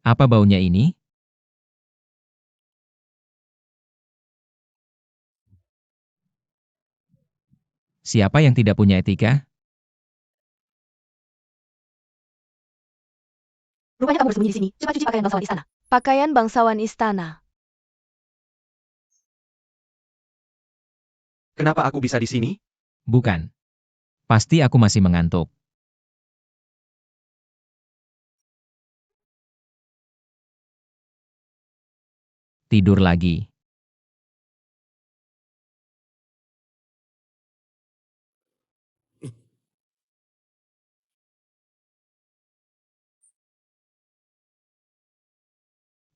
Apa baunya ini? Siapa yang tidak punya etika? Rupanya kamu bersembunyi di sini. Cepat cuci pakaian bangsawan istana. Pakaian bangsawan istana. Kenapa aku bisa di sini? Bukan. Pasti aku masih mengantuk. Tidur lagi.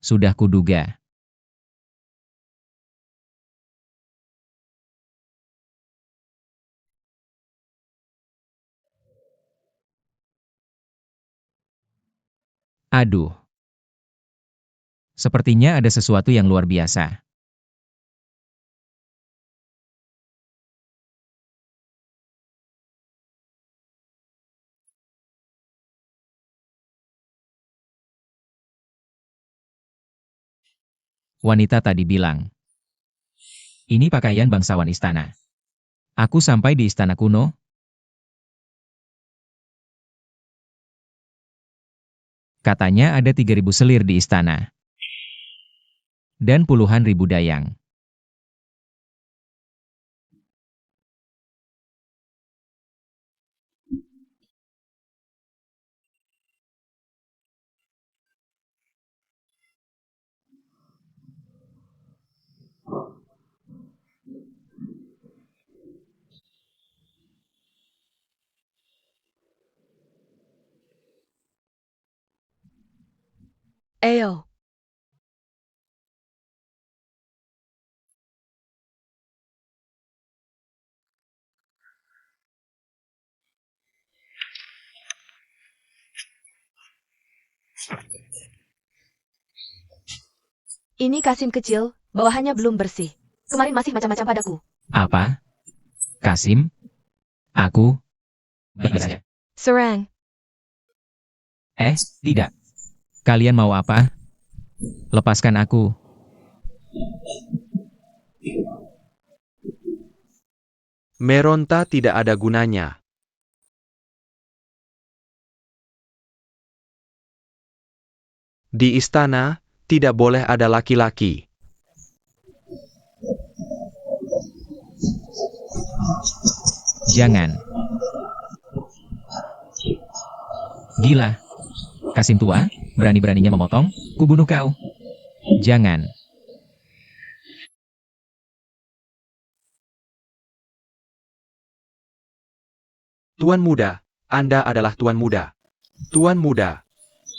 Sudah kuduga. Aduh. Sepertinya ada sesuatu yang luar biasa. Wanita tadi bilang, ini pakaian bangsawan istana. Aku sampai di istana kuno. Katanya ada 3.000 selir di istana. Dan puluhan ribu dayang. Ayo. Ini Kasim kecil, bawahannya belum bersih. Kemarin masih macam-macam padaku. Apa? Kasim? Aku? Baik saja. Serang. Tidak. Kalian mau apa? Lepaskan aku. Meronta tidak ada gunanya. Di istana, tidak boleh ada laki-laki. Jangan. Gila. Kasim tua, berani-beraninya memotong, kubunuh kau. Jangan. Tuan muda, Anda adalah tuan muda. Tuan muda.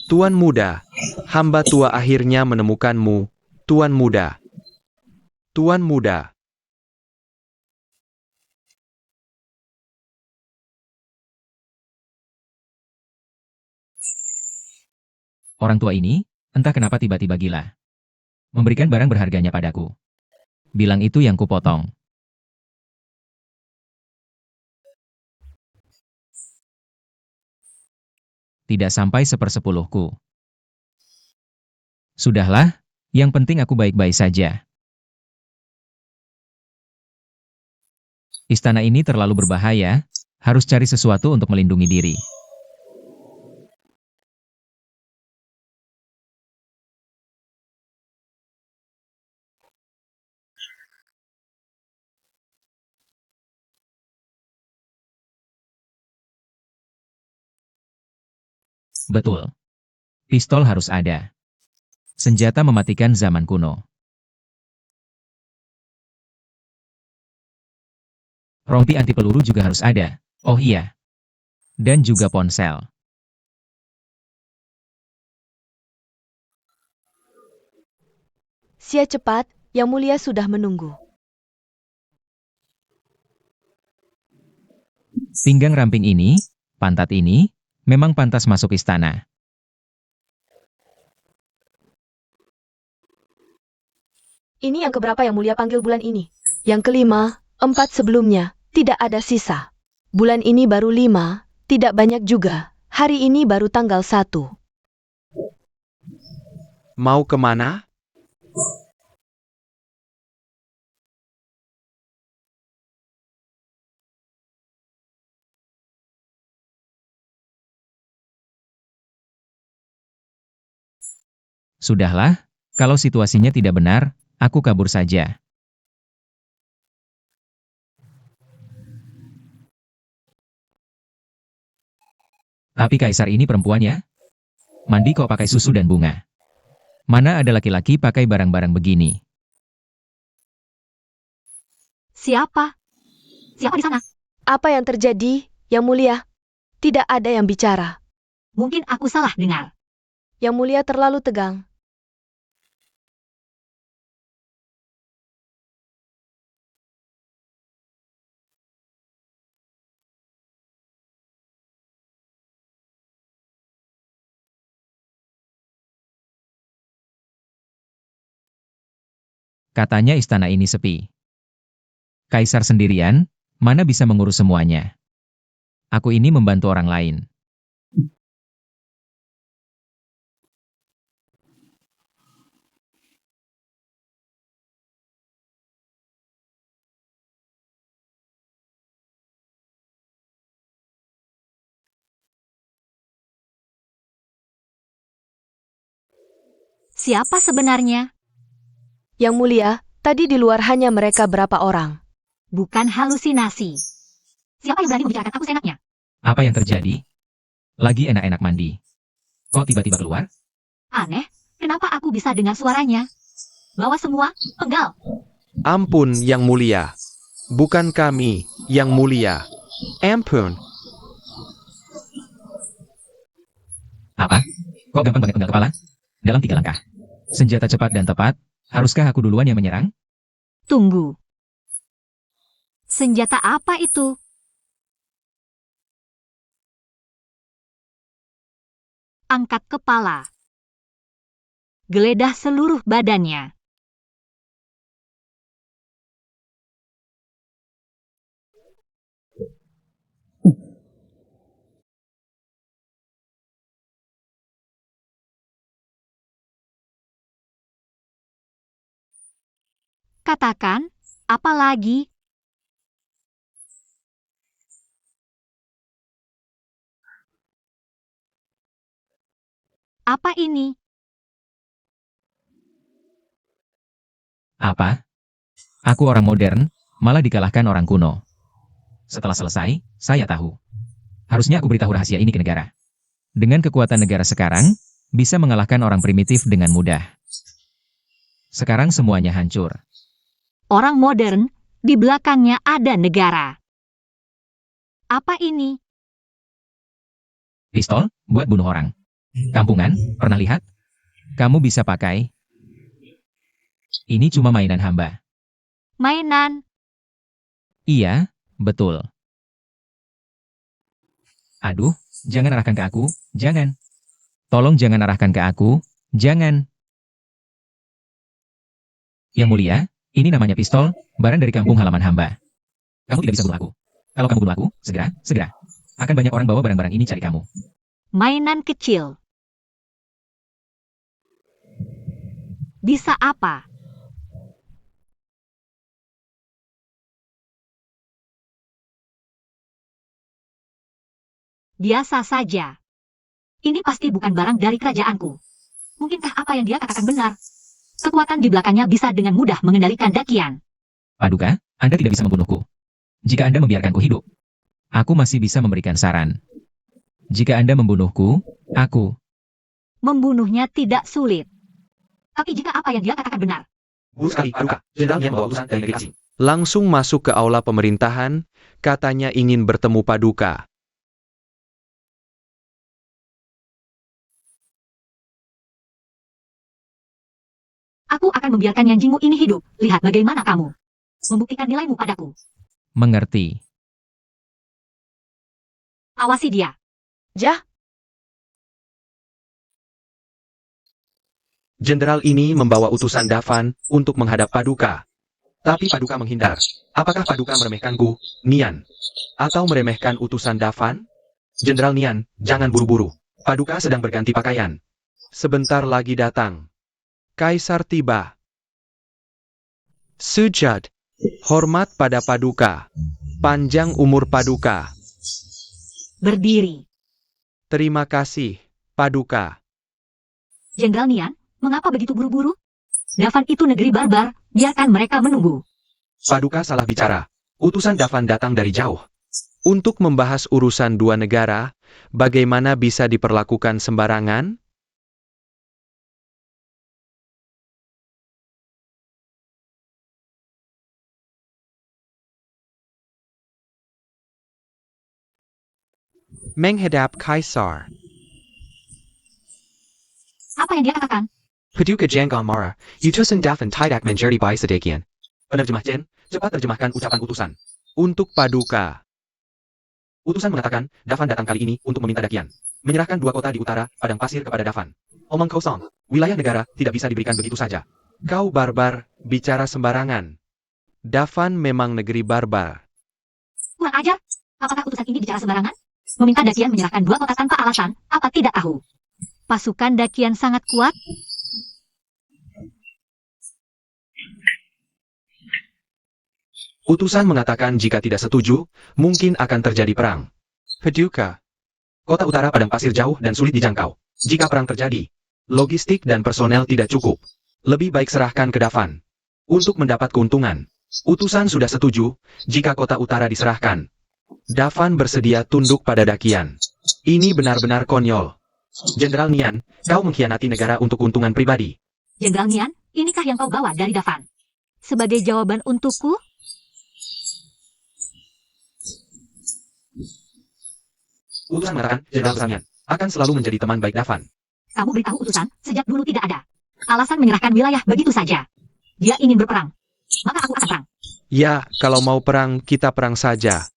Tuan muda. Hamba tua akhirnya menemukanmu, tuan muda. Tuan muda. Orang tua ini, entah kenapa tiba-tiba gila. Memberikan barang berharganya padaku. Bilang itu yang kupotong. Tidak sampai 1/10. Sudahlah, yang penting aku baik-baik saja. Istana ini terlalu berbahaya, harus cari sesuatu untuk melindungi diri. Betul. Pistol harus ada. Senjata mematikan zaman kuno. Rompi anti peluru juga harus ada. Oh iya. Dan juga ponsel. Sia cepat, Yang Mulia sudah menunggu. Pinggang ramping ini, pantat ini, memang pantas masuk istana. Ini yang keberapa Yang Mulia panggil bulan ini? Yang kelima, 4 sebelumnya, tidak ada sisa. Bulan ini baru 5, tidak banyak juga. Hari ini baru tanggal 1. Mau kemana? Sudahlah, kalau situasinya tidak benar, aku kabur saja. Tapi kaisar ini perempuan ya? Mandi kok pakai susu dan bunga? Mana ada laki-laki pakai barang-barang begini? Siapa? Siapa di sana? Apa yang terjadi, Yang Mulia? Tidak ada yang bicara. Mungkin aku salah dengar. Yang Mulia terlalu tegang. Katanya istana ini sepi. Kaisar sendirian, mana bisa mengurus semuanya? Aku ini membantu orang lain. Siapa sebenarnya? Yang Mulia, tadi di luar hanya mereka berapa orang. Bukan halusinasi. Siapa yang berani membicarakan aku seenaknya? Apa yang terjadi? Lagi enak-enak mandi. Kok tiba-tiba keluar? Aneh, kenapa aku bisa dengar suaranya? Bawa semua, penggal. Ampun, Yang Mulia. Bukan kami, Yang Mulia. Ampun. Apa? Kok gampang banget penggal kepala? Dalam 3 langkah. Senjata cepat dan tepat, haruskah aku duluan yang menyerang? Tunggu. Senjata apa itu? Angkat kepala. Geledah seluruh badannya. Katakan, apa lagi? Apa ini? Apa? Aku orang modern, malah dikalahkan orang kuno. Setelah selesai, saya tahu. Harusnya aku beritahu rahasia ini ke negara. Dengan kekuatan negara sekarang, bisa mengalahkan orang primitif dengan mudah. Sekarang semuanya hancur. Orang modern, di belakangnya ada negara. Apa ini? Pistol, buat bunuh orang. Kampungan, pernah lihat? Kamu bisa pakai. Ini cuma mainan hamba. Mainan. Iya, betul. Aduh, jangan arahkan ke aku, jangan. Tolong jangan arahkan ke aku, jangan. Yang Mulia, ini namanya pistol, barang dari kampung halaman hamba. Kamu tidak bisa bunuh aku. Kalau kamu bunuh aku, segera. Akan banyak orang bawa barang-barang ini cari kamu. Mainan kecil. Bisa apa? Biasa saja. Ini pasti bukan barang dari kerajaanku. Mungkinkah apa yang dia katakan benar? Kekuatan di belakangnya bisa dengan mudah mengendalikan Dakian. Paduka, Anda tidak bisa membunuhku. Jika Anda membiarkanku hidup, aku masih bisa memberikan saran. Jika Anda membunuhku, aku. Membunuhnya tidak sulit. Tapi jika apa yang dia katakan benar, Buruk sekali, Paduka. Jenderalnya membawa utusan dari negeri asing. Langsung masuk ke aula pemerintahan, katanya ingin bertemu Paduka. aku akan membiarkan Yang Jingmu ini hidup. Lihat bagaimana kamu membuktikan nilaimu padaku. Mengerti. Awasi dia. Jah, Jenderal ini membawa utusan Davan untuk menghadap Paduka. Tapi Paduka menghindar. Apakah Paduka meremehkanku, Nian? Atau meremehkan utusan Davan? Jenderal Nian, jangan buru-buru. Paduka sedang berganti pakaian. Sebentar lagi datang. Kaisar tiba. Sujud. Hormat pada Paduka. Panjang umur Paduka. Berdiri. Terima kasih, Paduka. Jenderal Nian, mengapa begitu buru-buru? Dafan itu negeri barbar, biarkan mereka menunggu. Paduka salah bicara. Utusan Dafan datang dari jauh. Untuk membahas urusan dua negara, bagaimana bisa diperlakukan sembarangan? Menghadap Kaisar. Apa yang dia katakan? Paduka Janggong Mara, utusan Dafan tidak menjadi baik sedemikian. Penerjemah Jen, cepat terjemahkan ucapan utusan. Untuk Paduka. Utusan mengatakan, Dafan datang kali ini untuk meminta dakian. Menyerahkan 2 kota di utara, padang pasir kepada Dafan. Omong kosong, wilayah negara tidak bisa diberikan begitu saja. Kau barbar, bicara sembarangan. Dafan memang negeri barbar. Kurang ajar. Apakah utusan ini bicara sembarangan? Meminta dakian menyerahkan 2 kota tanpa alasan, apa tidak tahu? Pasukan dakian sangat kuat. Utusan mengatakan jika tidak setuju, mungkin akan terjadi perang. Paduka. Kota utara padang pasir jauh dan sulit dijangkau. Jika perang terjadi, logistik dan personel tidak cukup. Lebih baik serahkan ke Dafan. Untuk mendapat keuntungan, utusan sudah setuju jika kota utara diserahkan. Dafan bersedia tunduk pada dakian. Ini benar-benar konyol. Jenderal Nian, kau mengkhianati negara untuk keuntungan pribadi. Jenderal Nian, inikah yang kau bawa dari Dafan? Sebagai jawaban untukku, Utusan mengatakan, Jenderal besar Nian akan selalu menjadi teman baik Dafan. kamu beritahu utusan, sejak dulu tidak ada alasan menyerahkan wilayah begitu saja. Dia ingin berperang, maka aku akan perang. Ya, kalau mau perang, kita perang saja.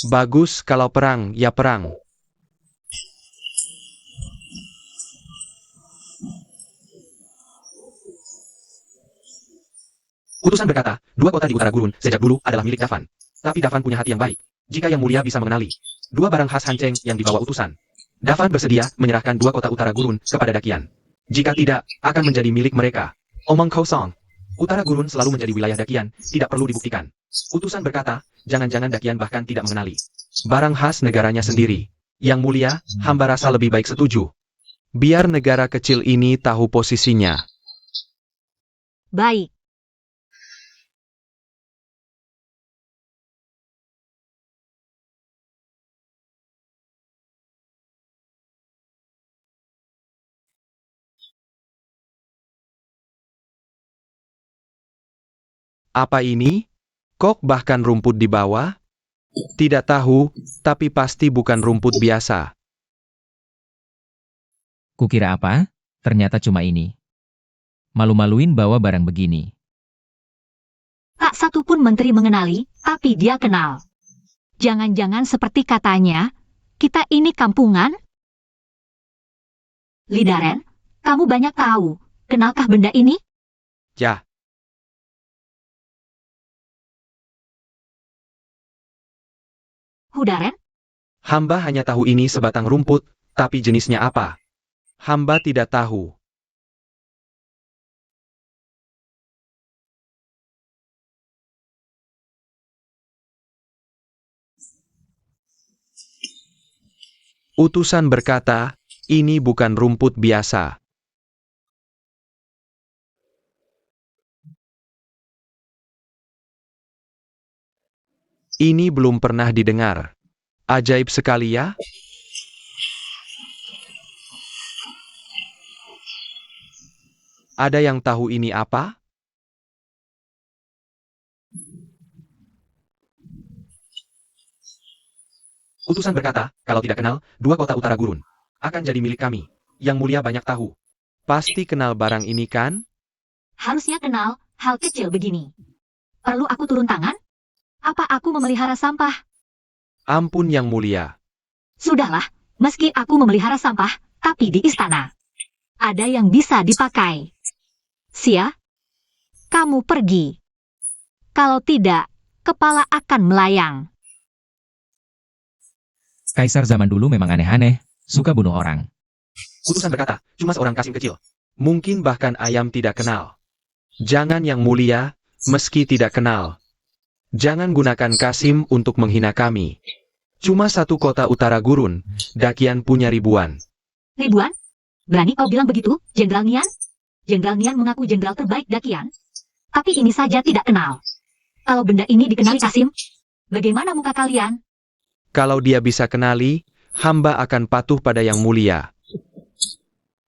Bagus, kalau perang, ya perang. Utusan berkata, 2 kota di utara gurun sejak dulu adalah milik Dafan. Tapi Dafan punya hati yang baik. Jika yang mulia bisa mengenali 2 barang khas Hanceng yang dibawa utusan, Dafan bersedia menyerahkan 2 kota utara gurun kepada dakian. Jika tidak, akan menjadi milik mereka. Omong kosong. Utara gurun selalu menjadi wilayah dakian, tidak perlu dibuktikan. Utusan berkata, jangan-jangan dakian bahkan tidak mengenali Barang khas negaranya sendiri. Yang mulia, hamba rasa lebih baik setuju. Biar negara kecil ini tahu posisinya. Baik. Apa ini? Kok bahkan rumput di bawah? Tidak tahu, tapi pasti bukan rumput biasa. Kukira apa? Ternyata cuma ini. Malu-maluin bawa barang begini. Tak satu pun menteri mengenali, tapi dia kenal. Jangan-jangan seperti katanya, kita ini kampungan? Lidaren, kamu banyak tahu. Kenalkah benda ini? Ya, Hudaren? hamba hanya tahu ini sebatang rumput, tapi jenisnya apa? Hamba tidak tahu. Utusan berkata, ini bukan rumput biasa. Ini belum pernah didengar. Ajaib sekali ya. Ada yang tahu ini apa? Utusan berkata, kalau tidak kenal, 2 kota utara gurun akan jadi milik kami. Yang mulia banyak tahu. Pasti kenal barang ini kan? Harusnya kenal hal kecil begini. Perlu aku turun tangan? Apa aku memelihara sampah? Ampun yang mulia. Sudahlah, meski aku memelihara sampah, tapi di istana ada yang bisa dipakai. Sia, kamu pergi. Kalau tidak, kepala akan melayang. Kaisar zaman dulu memang aneh-aneh, suka bunuh orang. Utusan berkata, cuma seorang kasim kecil. Mungkin bahkan ayam tidak kenal. Jangan Yang Mulia, meski tidak kenal. Jangan gunakan Kasim untuk menghina kami. Cuma satu kota utara gurun, Dakian punya ribuan. Ribuan? Berani kau bilang begitu, Jenderal Nian? Jenderal Nian mengaku jenderal terbaik Dakian. Tapi ini saja tidak kenal. Kalau benda ini dikenali Kasim, bagaimana muka kalian? Kalau dia bisa kenali, hamba akan patuh pada Yang Mulia.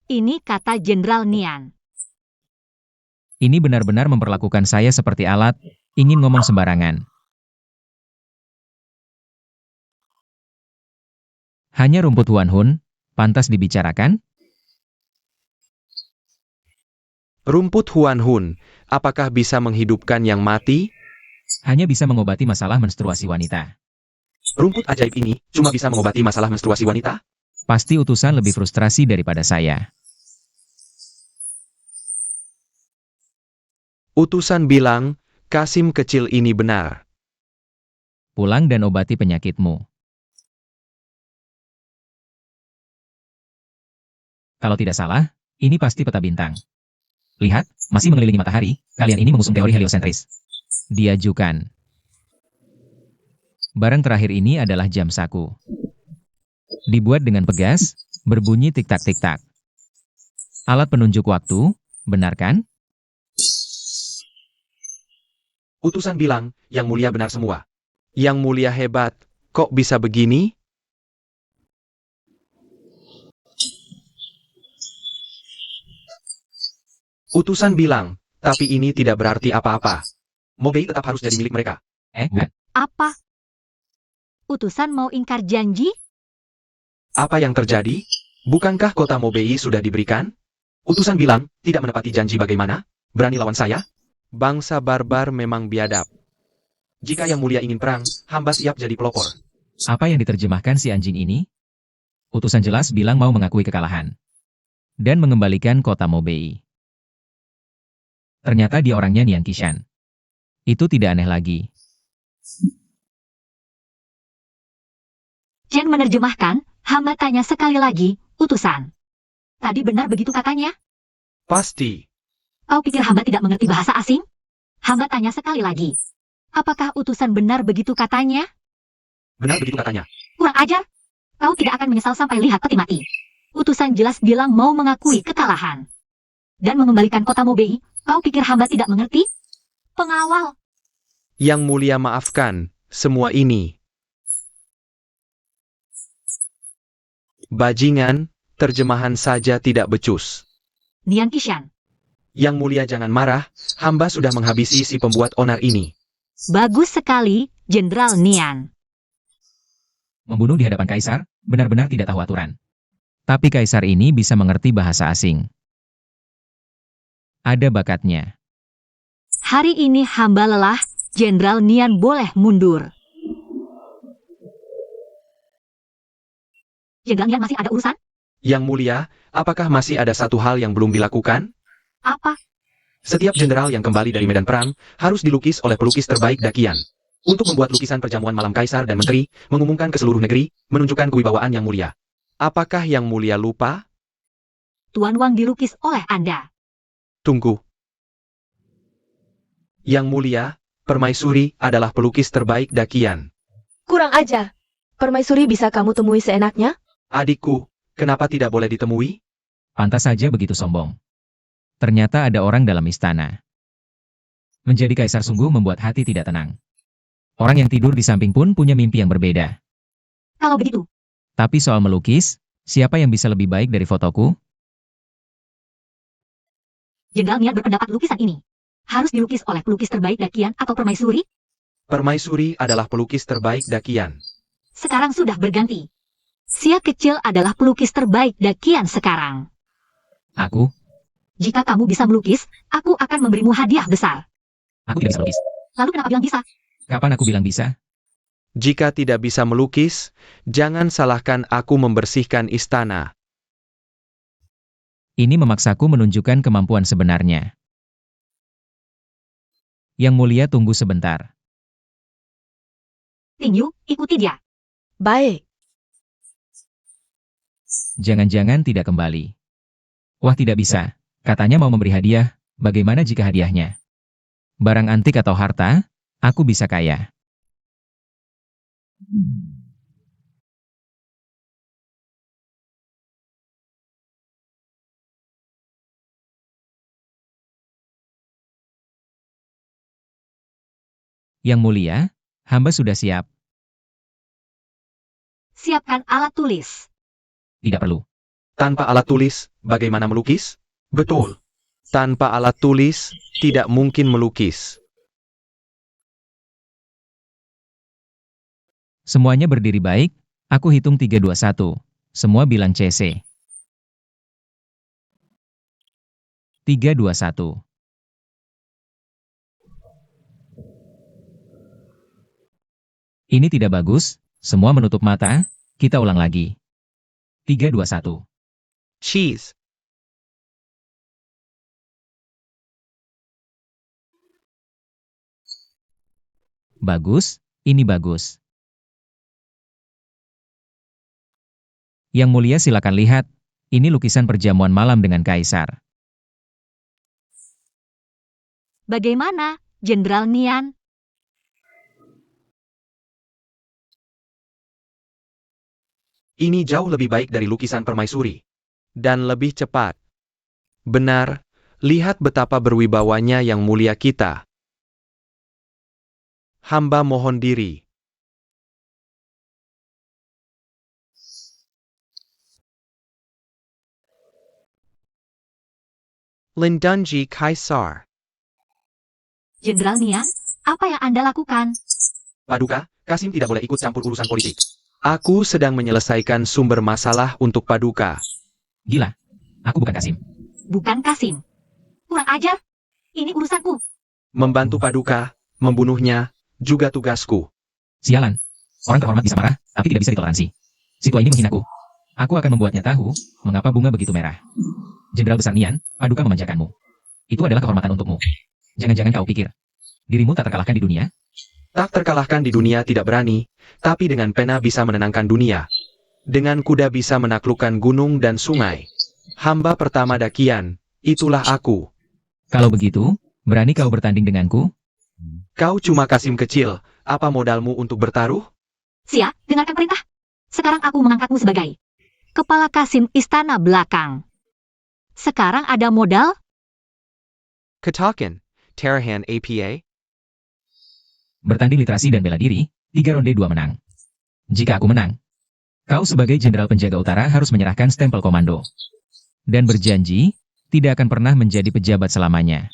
Ini kata Jenderal Nian. Ini benar-benar memperlakukan saya seperti alat, ingin ngomong sembarangan. Hanya rumput Huan Hun, pantas dibicarakan? Rumput Huan Hun, apakah bisa menghidupkan yang mati? Hanya bisa mengobati masalah menstruasi wanita. Rumput ajaib ini cuma bisa mengobati masalah menstruasi wanita? Pasti utusan lebih frustrasi daripada saya. Utusan bilang, Kasim kecil ini benar. Pulang dan obati penyakitmu. Kalau tidak salah, ini pasti peta bintang. Lihat, masih mengelilingi matahari, kalian ini mengusung teori heliosentris. Diajukan. Barang terakhir ini adalah jam saku. Dibuat dengan pegas, berbunyi tik-tak-tik-tak. Alat penunjuk waktu, benar kan? Utusan bilang, Yang Mulia benar semua. Yang Mulia hebat, kok bisa begini? Utusan bilang, tapi ini tidak berarti apa-apa. Mobei tetap harus jadi milik mereka. Bukan. Apa? Utusan mau ingkar janji? Apa yang terjadi? Bukankah kota Mobei sudah diberikan? Utusan bilang, tidak menepati janji bagaimana? Berani lawan saya? Bangsa barbar memang biadab. Jika Yang Mulia ingin perang, hamba siap jadi pelopor. Apa yang diterjemahkan si anjing ini? Utusan jelas bilang mau mengakui kekalahan. Dan mengembalikan kota Mobei. Ternyata dia orangnya Nian Qishan. Itu tidak aneh lagi. Jen menerjemahkan, hamba tanya sekali lagi, utusan. Tadi benar begitu katanya? Pasti. Kau pikir hamba tidak mengerti bahasa asing? Hamba tanya sekali lagi. Apakah utusan benar begitu katanya? Benar begitu katanya. Kurang ajar. Kau tidak akan menyesal sampai lihat peti mati. Utusan jelas bilang mau mengakui kekalahan. Dan mengembalikan kota Mobei. Kau pikir hamba tidak mengerti? Pengawal. Yang Mulia maafkan, semua ini. Bajingan, terjemahan saja tidak becus. Nian Qishan. Yang Mulia jangan marah, hamba sudah menghabisi si pembuat onar ini. Bagus sekali, Jenderal Nian. Membunuh di hadapan kaisar, benar-benar tidak tahu aturan. Tapi kaisar ini bisa mengerti bahasa asing. Ada bakatnya. Hari ini hamba lelah, Jenderal Nian boleh mundur. Jenderal Nian masih ada urusan? Yang Mulia, apakah masih ada satu hal yang belum dilakukan? Apa? Setiap jenderal yang kembali dari medan perang harus dilukis oleh pelukis terbaik Dakian. Untuk membuat lukisan perjamuan malam kaisar dan menteri, mengumumkan ke seluruh negeri, menunjukkan kewibawaan Yang Mulia. Apakah Yang Mulia lupa? Tuan Wang dilukis oleh Anda. Tunggu. Yang Mulia, Permaisuri adalah pelukis terbaik Dakian. Kurang ajar. Permaisuri bisa kamu temui seenaknya? Adikku, kenapa tidak boleh ditemui? Pantas saja begitu sombong. Ternyata ada orang dalam istana. Menjadi kaisar sungguh membuat hati tidak tenang. Orang yang tidur di samping pun punya mimpi yang berbeda. Kalau begitu, Tapi soal melukis, siapa yang bisa lebih baik dari fotoku? Jenderal Nian berpendapat lukisan ini harus dilukis oleh pelukis terbaik Dakian atau Permaisuri. Permaisuri adalah pelukis terbaik Dakian. Sekarang sudah berganti. Sia kecil adalah pelukis terbaik Dakian sekarang. Aku? Jika kamu bisa melukis, aku akan memberimu hadiah besar. Aku tidak bisa lukis. Lalu kenapa bilang bisa? Kapan aku bilang bisa? Jika tidak bisa melukis, jangan salahkan aku membersihkan istana. Ini memaksaku menunjukkan kemampuan sebenarnya. Yang Mulia tunggu sebentar. Tingyu, ikuti dia. Baik. Jangan-jangan tidak kembali. Wah, tidak bisa. Katanya mau memberi hadiah, bagaimana jika hadiahnya? Barang antik atau harta, aku bisa kaya. Yang mulia, hamba sudah siap. Siapkan alat tulis. Tidak perlu. Tanpa alat tulis, bagaimana melukis? Betul. Tanpa alat tulis, tidak mungkin melukis. Semuanya berdiri baik, aku hitung 3, 2, 1. Semua bilang CC. 3, 2, 1. Ini tidak bagus, semua menutup mata, kita ulang lagi. 3, 2, 1. Cheese. Bagus, ini bagus. Yang mulia silakan lihat, ini lukisan perjamuan malam dengan Kaisar. Bagaimana, Jenderal Nian? Ini jauh lebih baik dari lukisan permaisuri. Dan lebih cepat. Benar, lihat betapa berwibawanya yang mulia kita. Hamba mohon diri. Lindunji Kaisar. Jenderal Nian, apa yang Anda lakukan? Paduka, Kasim tidak boleh ikut campur urusan politik. Aku sedang menyelesaikan sumber masalah untuk Paduka. Gila, aku bukan Kasim. Bukan Kasim. Kurang ajar. Ini urusanku. Membantu Paduka, membunuhnya, juga tugasku. Sialan. Orang terhormat bisa marah, tapi tidak bisa ditoleransi. Si tua ini menghinaku. Aku akan membuatnya tahu, mengapa bunga begitu merah. Jenderal Besar Nian, Paduka memanjakanmu. Itu adalah kehormatan untukmu. Jangan-jangan kau pikir, dirimu tak terkalahkan di dunia? Tak terkalahkan di dunia tidak berani, tapi dengan pena bisa menenangkan dunia. Dengan kuda bisa menaklukkan gunung dan sungai. Hamba pertama Dakian, itulah aku. Kalau begitu, berani kau bertanding denganku? Kau cuma Kasim kecil, apa modalmu untuk bertaruh? Sia, dengarkan perintah. Sekarang aku mengangkatmu sebagai Kepala Kasim Istana Belakang. Sekarang ada modal? Ketakan, Terahan APA? Bertanding literasi dan bela diri, 3 ronde 2 menang. Jika aku menang, kau sebagai Jenderal Penjaga Utara harus menyerahkan stempel komando. Dan berjanji, tidak akan pernah menjadi pejabat selamanya.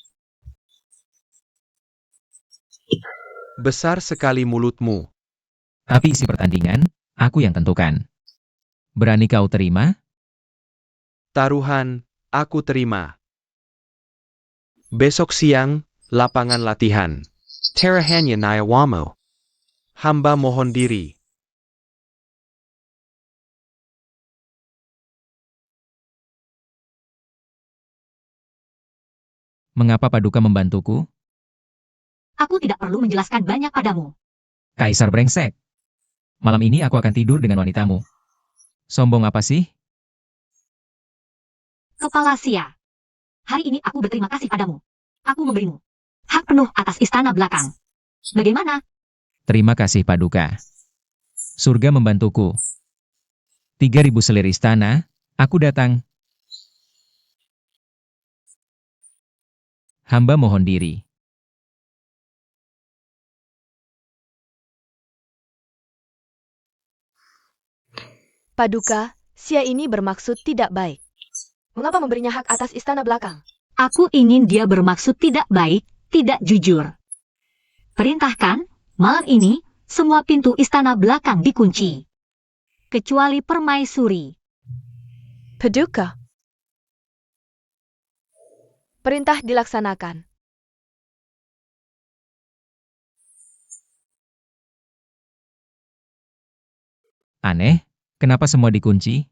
Besar sekali mulutmu. Tapi isi pertandingan, aku yang tentukan. Berani kau terima? Taruhan, aku terima. Besok siang, lapangan latihan. Terahannya Nayawamo. Hamba mohon diri. Mengapa Paduka membantuku? Aku tidak perlu menjelaskan banyak padamu. Kaisar brengsek. Malam ini aku akan tidur dengan wanitamu. Sombong apa sih? Kepala Sia. Hari ini aku berterima kasih padamu. Aku memberimu hak penuh atas Istana Belakang. Bagaimana? Terima kasih Paduka. Surga membantuku. 3.000 selir istana, aku datang. Hamba mohon diri. Paduka, Sia ini bermaksud tidak baik. Mengapa memberinya hak atas istana belakang? Aku ingin dia bermaksud tidak baik, tidak jujur. Perintahkan, malam ini, semua pintu Istana Belakang dikunci. Kecuali Permaisuri. Paduka. Perintah dilaksanakan. Aneh, kenapa semua dikunci?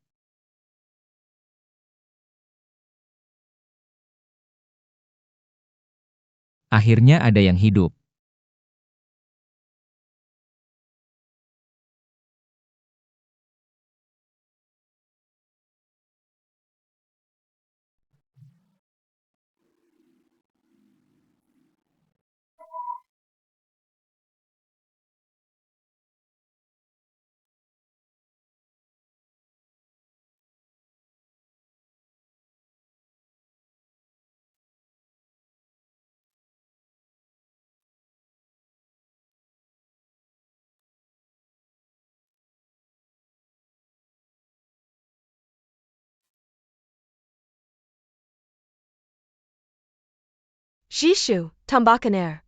Akhirnya ada yang hidup. Shishu, tambahkan air.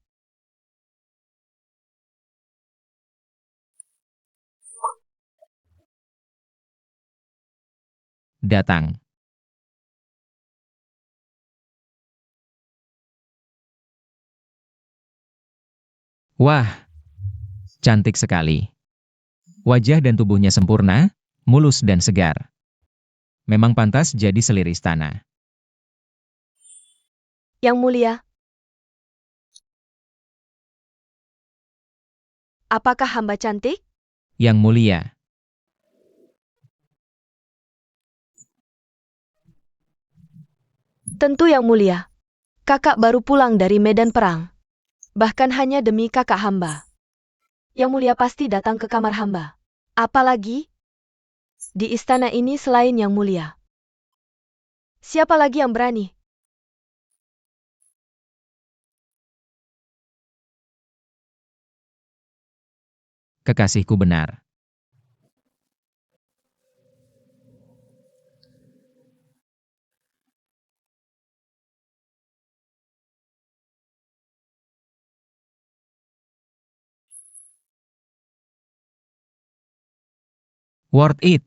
Datang. Wah, cantik sekali. Wajah dan tubuhnya sempurna, mulus dan segar. Memang pantas jadi selir istana. Yang mulia. Apakah hamba cantik? Yang mulia, Tentu yang mulia. Kakak baru pulang dari medan perang. Bahkan hanya demi kakak hamba. Yang mulia pasti datang ke kamar hamba. Apalagi di istana ini selain yang mulia. Siapa lagi yang berani? kekasihku benar. Worth it.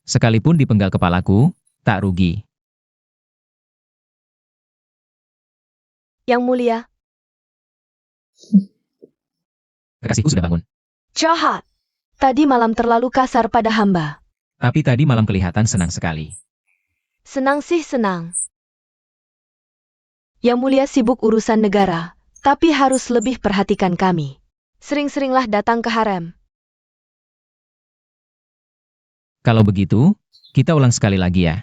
Sekalipun dipenggal kepalaku, tak rugi. Yang mulia. Kekasihku sudah bangun. Jahat. Tadi malam terlalu kasar pada hamba. Tapi tadi malam kelihatan senang sekali. Senang sih senang. Yang mulia sibuk urusan negara, tapi harus lebih perhatikan kami. Sering-seringlah datang ke harem. Kalau begitu, kita ulang sekali lagi ya.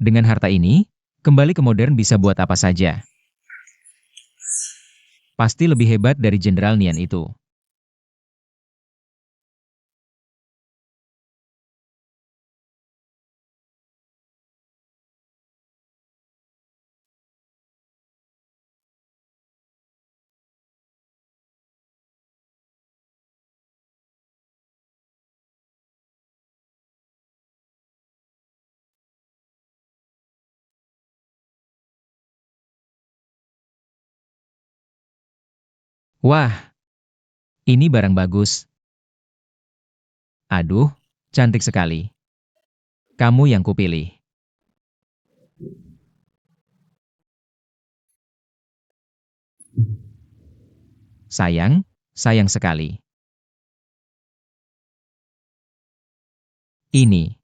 Dengan harta ini, kembali ke modern bisa buat apa saja. Pasti lebih hebat dari Jenderal Nian itu. Wah, ini barang bagus. Aduh, cantik sekali. Kamu yang kupilih. Sayang, sayang sekali. Ini.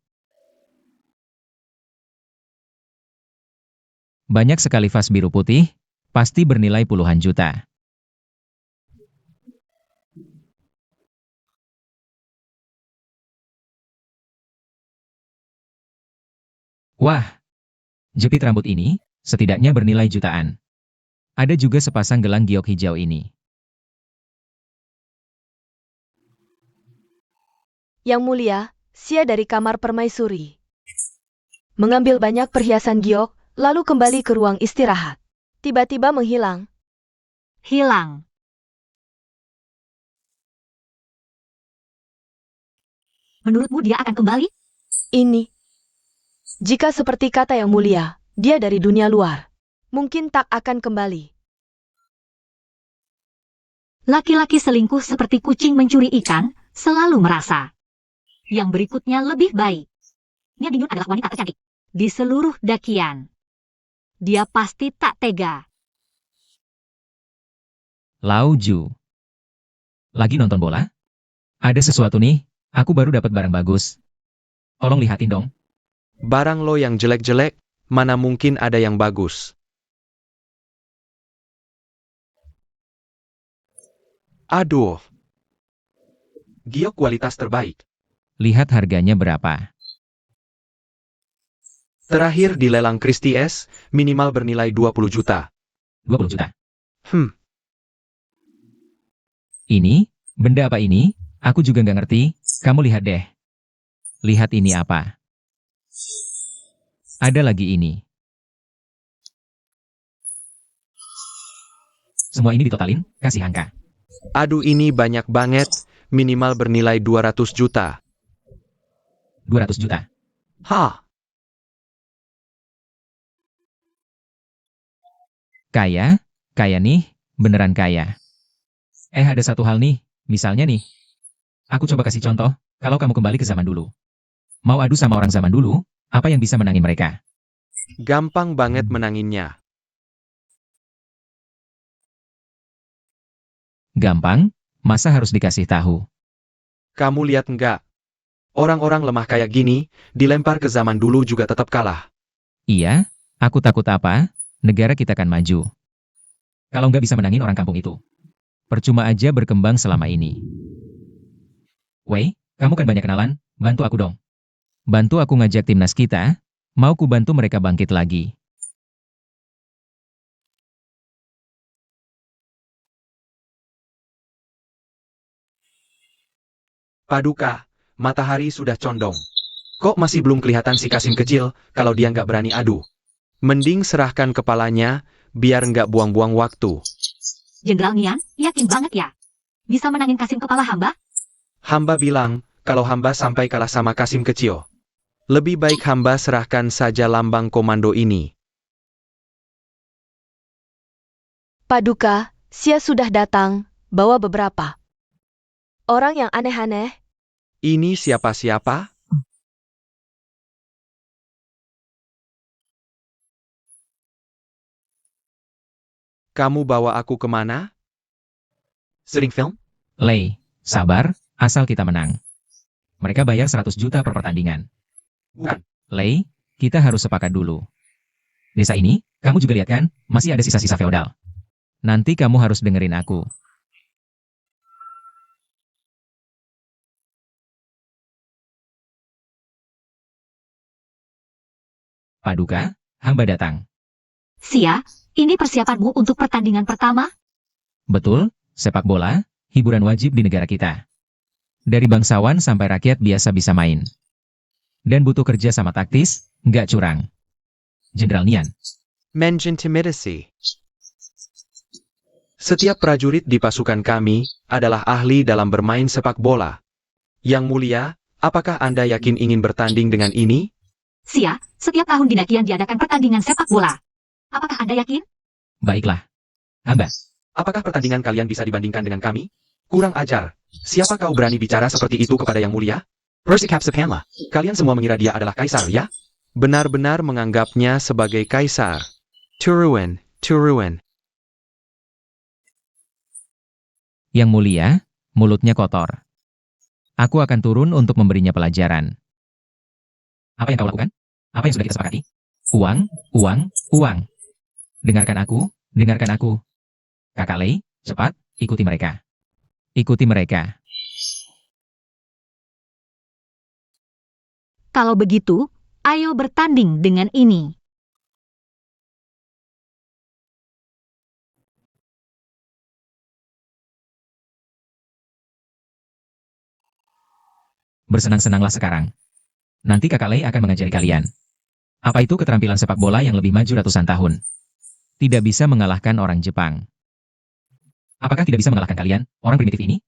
Banyak sekali vas biru putih, pasti bernilai puluhan juta. Wah, jepit rambut ini, setidaknya bernilai jutaan. Ada juga sepasang gelang giok hijau ini. Yang mulia, Sia dari kamar permaisuri. Mengambil banyak perhiasan giok, lalu kembali ke ruang istirahat. Tiba-tiba menghilang. Hilang. Menurutmu dia akan kembali? Ini. Jika seperti kata yang mulia, dia dari dunia luar. Mungkin tak akan kembali. Laki-laki selingkuh seperti kucing mencuri ikan, selalu merasa yang berikutnya lebih baik. Nia Dingyun adalah wanita tercantik di seluruh dakian. Dia pasti tak tega. Lau Ju. Lagi nonton bola? Ada sesuatu nih, aku baru dapat barang bagus. Tolong lihatin dong. Barang lo yang jelek-jelek, mana mungkin ada yang bagus. Aduh. Giok kualitas terbaik. Lihat harganya berapa. Terakhir di lelang Christie S, minimal bernilai 20 juta. 20 juta. Ini, Ini, benda apa ini? Aku juga nggak ngerti, kamu lihat deh. Lihat ini apa. Ada lagi ini. Semua ini ditotalin, kasih angka. Aduh ini banyak banget, minimal bernilai 200 juta. 200 juta. Hah? Kaya? Kaya nih, beneran kaya. Ada satu hal nih, misalnya nih. Aku coba kasih contoh, kalau kamu kembali ke zaman dulu. Mau adu sama orang zaman dulu, apa yang bisa menangin mereka? Gampang banget menanginnya. Gampang? Masa harus dikasih tahu? Kamu lihat nggak? Orang-orang lemah kayak gini, dilempar ke zaman dulu juga tetap kalah. Iya, aku takut apa? Negara kita kan maju. Kalau nggak bisa menangin orang kampung itu. Percuma aja berkembang selama ini. Wei, kamu kan banyak kenalan, bantu aku dong. Bantu aku ngajak timnas kita, mau ku bantu mereka bangkit lagi. Paduka, matahari sudah condong. Kok masih belum kelihatan si Kasim kecil kalau dia nggak berani adu? Mending serahkan kepalanya, biar nggak buang-buang waktu. Jenderal Nian, yakin banget ya? Bisa menangin Kasim kepala hamba? Hamba bilang, kalau hamba sampai kalah sama Kasim kecil. Lebih baik hamba serahkan saja lambang komando ini. Paduka, Sia sudah datang, bawa beberapa orang yang aneh-aneh. Ini siapa-siapa? Kamu bawa aku kemana? Sering film? Lei, sabar, asal kita menang. Mereka bayar 100 juta per pertandingan. Bukan. Lei, kita harus sepakat dulu. Desa ini, kamu juga lihat kan, masih ada sisa-sisa feodal. Nanti kamu harus dengerin aku. Paduka, hamba datang. Sia, ini persiapanmu untuk pertandingan pertama? Betul, sepak bola, hiburan wajib di negara kita. Dari bangsawan sampai rakyat biasa bisa main. Dan butuh kerja sama taktis, nggak curang. Jenderal Nian. Mention intimidasi. Setiap prajurit di pasukan kami adalah ahli dalam bermain sepak bola. Yang mulia, apakah Anda yakin ingin bertanding dengan ini? Sia, setiap tahun di Nakian diadakan pertandingan sepak bola. Apakah Anda yakin? Baiklah. Hamba. Apakah pertandingan kalian bisa dibandingkan dengan kami? Kurang ajar. Siapa kau berani bicara seperti itu kepada yang mulia? Persikap Sephanla. Kalian semua mengira dia adalah kaisar, ya? Benar-benar menganggapnya sebagai kaisar. Turuan, Turuan. Yang mulia, mulutnya kotor. Aku akan turun untuk memberinya pelajaran. Apa yang kau lakukan? Apa yang sudah kita sepakati? Uang, uang, uang. Dengarkan aku, dengarkan aku. Kakak Lei, cepat, ikuti mereka. Ikuti mereka. Kalau begitu, ayo bertanding dengan ini. Bersenang-senanglah sekarang. Nanti Kakak Lei akan mengajari kalian. Apa itu keterampilan sepak bola yang lebih maju ratusan tahun? Tidak bisa mengalahkan orang Jepang. Apakah tidak bisa mengalahkan kalian, orang primitif ini?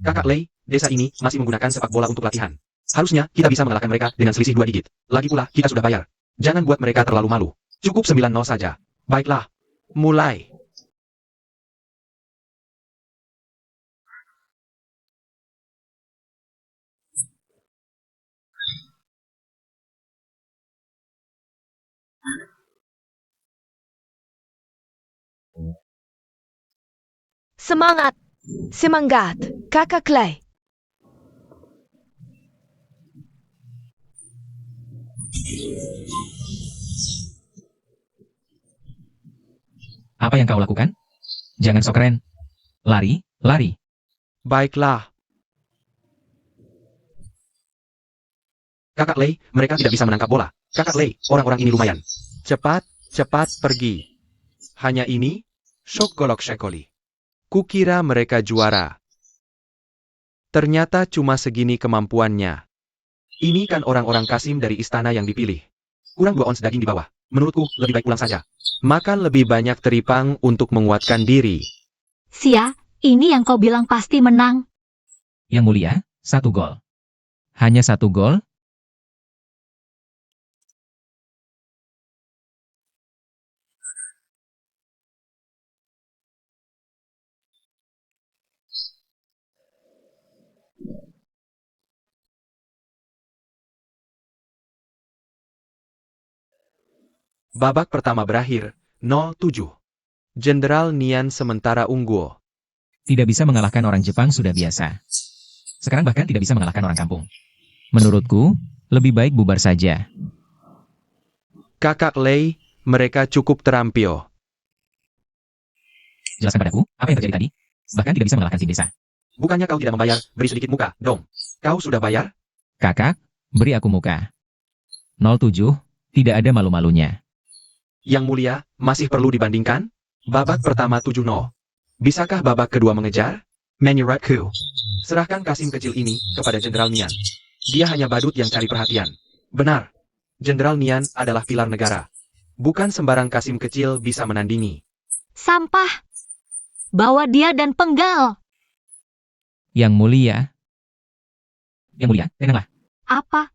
Kakak Lei, desa ini masih menggunakan sepak bola untuk latihan. Harusnya kita bisa mengalahkan mereka dengan selisih 2 digit. Lagi pula, kita sudah bayar. Jangan buat mereka terlalu malu. Cukup 9-0 saja. Baiklah. Mulai. Semangat! Semangat, Kakak Clay. Apa yang kau lakukan? Jangan sok keren. Lari, lari. Baiklah. Kakak Lei, mereka tidak bisa menangkap bola. Kakak Lei, orang-orang ini lumayan. Cepat, cepat pergi. Hanya ini? Shock golok shekoli. Kukira mereka juara. Ternyata cuma segini kemampuannya. Ini kan orang-orang Kasim dari istana yang dipilih. Kurang 2 ons daging di bawah. Menurutku, lebih baik pulang saja. Makan lebih banyak teripang untuk menguatkan diri. Sia, ini yang kau bilang pasti menang. Yang mulia, 1 gol. Hanya 1 gol? Babak pertama berakhir, 0-7. Jenderal Nian sementara unggul. Tidak bisa mengalahkan orang Jepang sudah biasa. Sekarang bahkan tidak bisa mengalahkan orang kampung. Menurutku, lebih baik bubar saja. Kakak Lei, mereka cukup terampil. Jelaskan padaku, apa yang terjadi tadi? Bahkan tidak bisa mengalahkan tim desa. Bukannya kau tidak membayar, beri sedikit muka, dong. Kau sudah bayar? Kakak, beri aku muka. 07, tidak ada malu-malunya. Yang mulia, masih perlu dibandingkan? Babak pertama 7-0. Bisakah babak kedua mengejar? Menyuratku. Serahkan Kasim kecil ini kepada Jenderal Nian. Dia hanya badut yang cari perhatian. Benar. Jenderal Nian adalah pilar negara. Bukan sembarang Kasim kecil bisa menandingi. Sampah. Bawa dia dan penggal. Yang mulia. Yang mulia, tenanglah. Apa?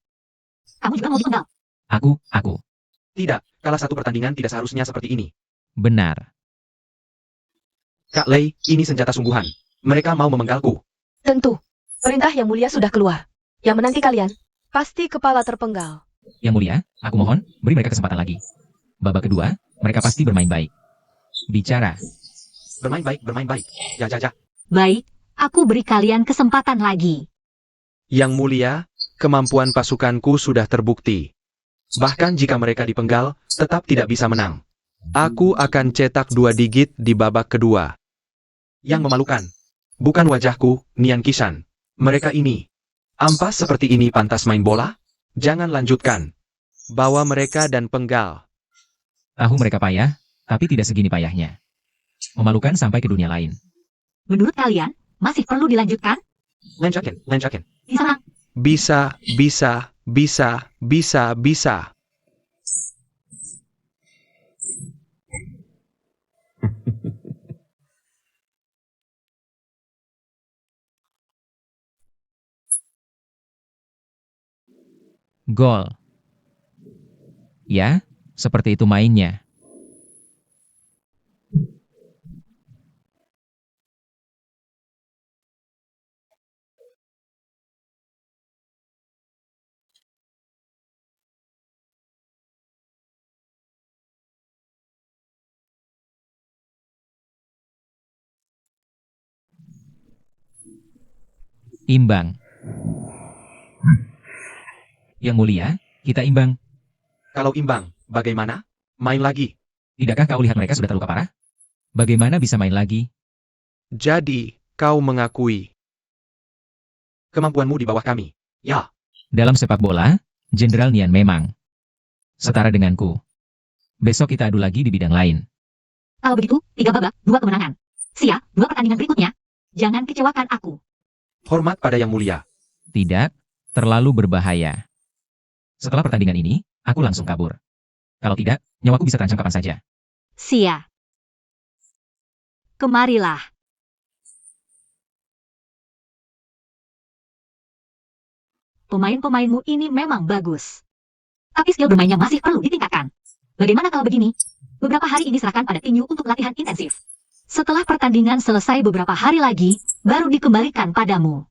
Kamu juga mau dipenggal? Aku. Tidak, kalah satu pertandingan tidak seharusnya seperti ini. Benar. Kak Lei, ini senjata sungguhan. Mereka mau memenggalku. Tentu. Perintah Yang Mulia sudah keluar. Yang menanti kalian, pasti kepala terpenggal. Yang mulia, aku mohon, beri mereka kesempatan lagi. Babak kedua, mereka pasti bermain baik. Bicara. Bermain baik. Ya. Baik, aku beri kalian kesempatan lagi. Yang mulia, kemampuan pasukanku sudah terbukti. Bahkan jika mereka dipenggal, tetap tidak bisa menang. Aku akan cetak 2 digit di babak kedua. Yang memalukan. Bukan wajahku, Nian Kishan. Mereka ini. Ampas seperti ini pantas main bola? Jangan lanjutkan. Bawa mereka dan penggal. Tahu mereka payah, tapi tidak segini payahnya. Memalukan sampai ke dunia lain. Menurut kalian, masih perlu dilanjutkan? Lanjakin. Di sana. Bisa. Gol. Ya, seperti itu mainnya. Imbang. Yang mulia, kita imbang. Kalau imbang, bagaimana? Main lagi. Tidakkah kau lihat mereka sudah terluka parah? Bagaimana bisa main lagi? Jadi, kau mengakui. Kemampuanmu di bawah kami. Ya. Dalam sepak bola, Jenderal Nian memang setara denganku. Besok kita adu lagi di bidang lain. Kalau begitu, 3 babak, 2 kemenangan. Sia, 2 pertandingan berikutnya. Jangan kecewakan aku. Hormat pada Yang Mulia. Tidak, terlalu berbahaya. Setelah pertandingan ini, aku langsung kabur. Kalau tidak, nyawaku bisa terancam kapan saja. Sia. Kemarilah. Pemain-pemainmu ini memang bagus. Tapi skill bermainnya masih perlu ditingkatkan. Bagaimana kalau begini? Beberapa hari ini serahkan pada Tinyu untuk latihan intensif. Setelah pertandingan selesai beberapa hari lagi, baru dikembalikan padamu.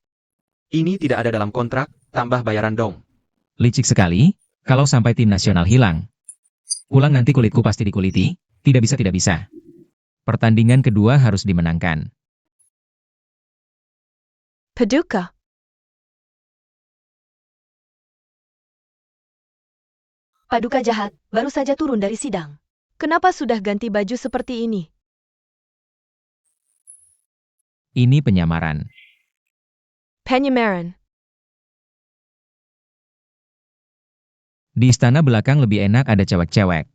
Ini tidak ada dalam kontrak, tambah bayaran dong. Licik sekali, kalau sampai tim nasional hilang. Pulang nanti kulitku pasti dikuliti, tidak bisa. Pertandingan kedua harus dimenangkan. Paduka. Paduka jahat, baru saja turun dari sidang. Kenapa sudah ganti baju seperti ini? Ini penyamaran. Penyamaran. Di istana belakang lebih enak ada cewek-cewek.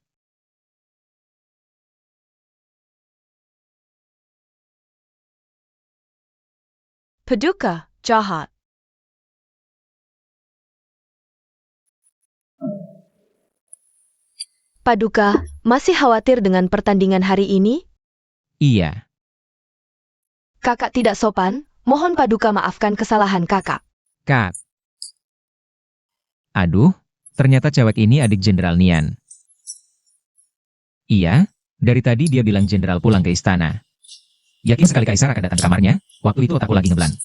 Paduka jahat. Paduka, masih khawatir dengan pertandingan hari ini? Iya. Kakak tidak sopan, mohon Paduka maafkan kesalahan kakak. Kak. Aduh, ternyata cewek ini adik Jenderal Nian. Iya, dari tadi dia bilang Jenderal pulang ke istana. Yakin sekali Kaisar akan datang ke kamarnya, waktu itu otakku lagi ngeblan.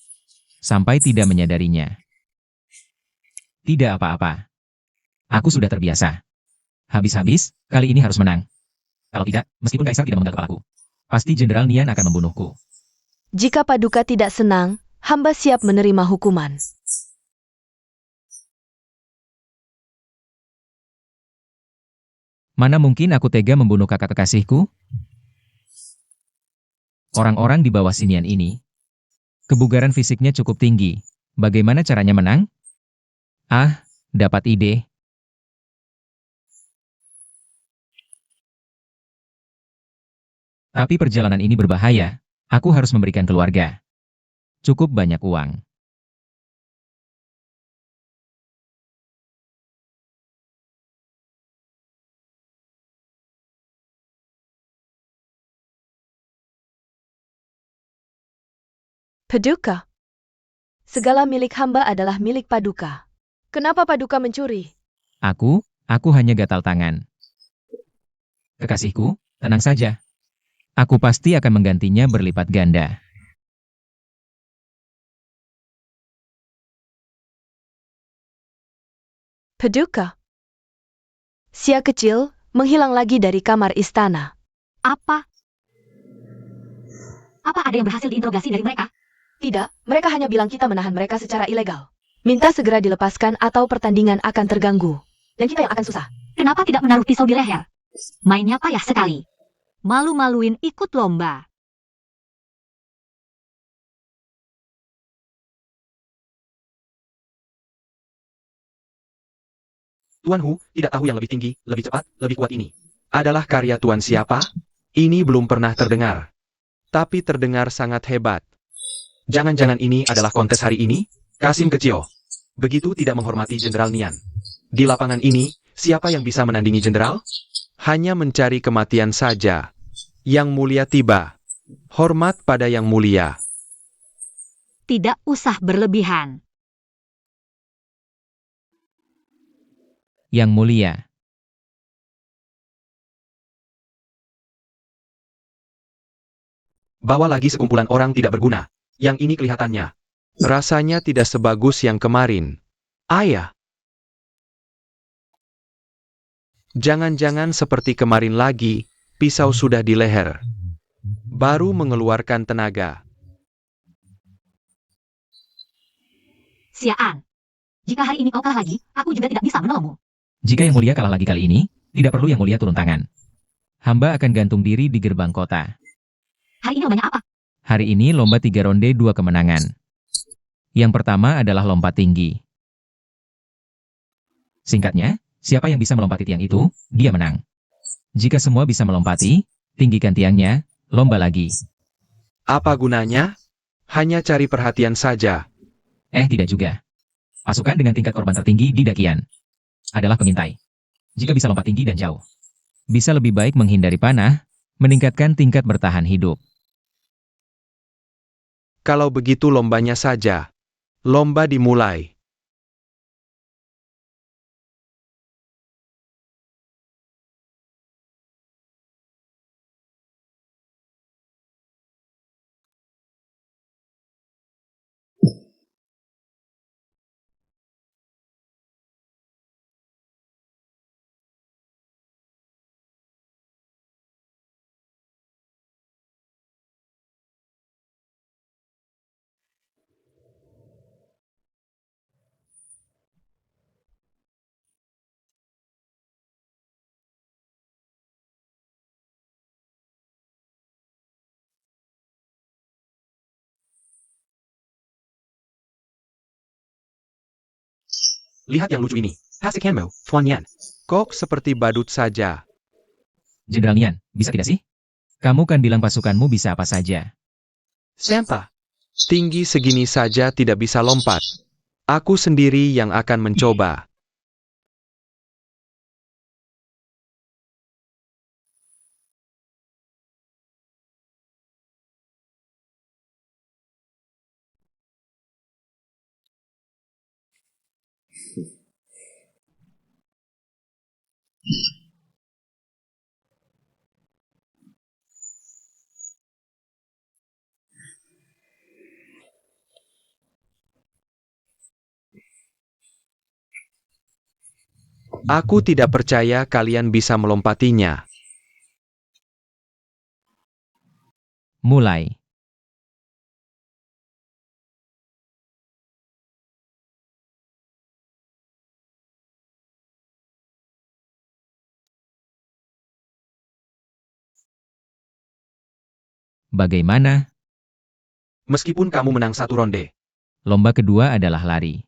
Sampai tidak menyadarinya. Tidak apa-apa. Aku sudah terbiasa. Habis-habis, kali ini harus menang. Kalau tidak, meskipun Kaisar tidak memenggal kepalaku, pasti Jenderal Nian akan membunuhku. Jika Paduka tidak senang, hamba siap menerima hukuman. Mana mungkin aku tega membunuh kakak kekasihku? Orang-orang di bawah sinian ini, kebugaran fisiknya cukup tinggi. Bagaimana caranya menang? Ah, dapat ide. Tapi perjalanan ini berbahaya. Aku harus memberikan keluarga cukup banyak uang. Paduka. Segala milik hamba adalah milik Paduka. Kenapa Paduka mencuri? Aku hanya gatal tangan. Kekasihku, tenang saja. Aku pasti akan menggantinya berlipat ganda. Paduka. Sia kecil menghilang lagi dari kamar istana. Apa? Apa ada yang berhasil diinterogasi dari mereka? Tidak, mereka hanya bilang kita menahan mereka secara ilegal. Minta segera dilepaskan atau pertandingan akan terganggu. Dan kita yang akan susah. Kenapa tidak menaruh pisau di leher? Mainnya payah sekali. Malu-maluin ikut lomba. Tuan Hu tidak tahu yang lebih tinggi, lebih cepat, lebih kuat ini. Adalah karya Tuan siapa? Ini belum pernah terdengar. Tapi terdengar sangat hebat. Jangan-jangan ini adalah kontes hari ini? Kasim Kecil. Begitu tidak menghormati Jenderal Nian. Di lapangan ini, siapa yang bisa menandingi Jenderal? Hanya mencari kematian saja. Yang mulia tiba. Hormat pada yang mulia. Tidak usah berlebihan. Yang mulia. Bawa lagi sekumpulan orang tidak berguna. Yang ini kelihatannya. Rasanya tidak sebagus yang kemarin. Ayah. Jangan-jangan seperti kemarin lagi, pisau sudah di leher. Baru mengeluarkan tenaga. Siaan. Jika hari ini kau kalah lagi, aku juga tidak bisa menolongmu. Jika yang mulia kalah lagi kali ini, tidak perlu yang mulia turun tangan. Hamba akan gantung diri di gerbang kota. Hari ini lombanya apa? Hari ini lomba 3 ronde 2 kemenangan. Yang pertama adalah lompat tinggi. Singkatnya, siapa yang bisa melompati tiang itu, dia menang. Jika semua bisa melompati, tinggikan tiangnya, lomba lagi. Apa gunanya? Hanya cari perhatian saja. Tidak juga. Pasukan dengan tingkat korban tertinggi di Dakian adalah pengintai. Jika bisa lompat tinggi dan jauh, bisa lebih baik menghindari panah, meningkatkan tingkat bertahan hidup. Kalau begitu lombanya saja. Lomba dimulai. Lihat yang lucu ini. Hasik Henmo, Tuan Nian. Kok seperti badut saja. Jenderal Nian, bisa tidak sih? Kamu kan bilang pasukanmu bisa apa saja. Santa. Tinggi segini saja tidak bisa lompat. Aku sendiri yang akan mencoba. Aku tidak percaya kalian bisa melompatinya. Mulai. Bagaimana? Meskipun kamu menang 1 ronde. Lomba kedua adalah lari.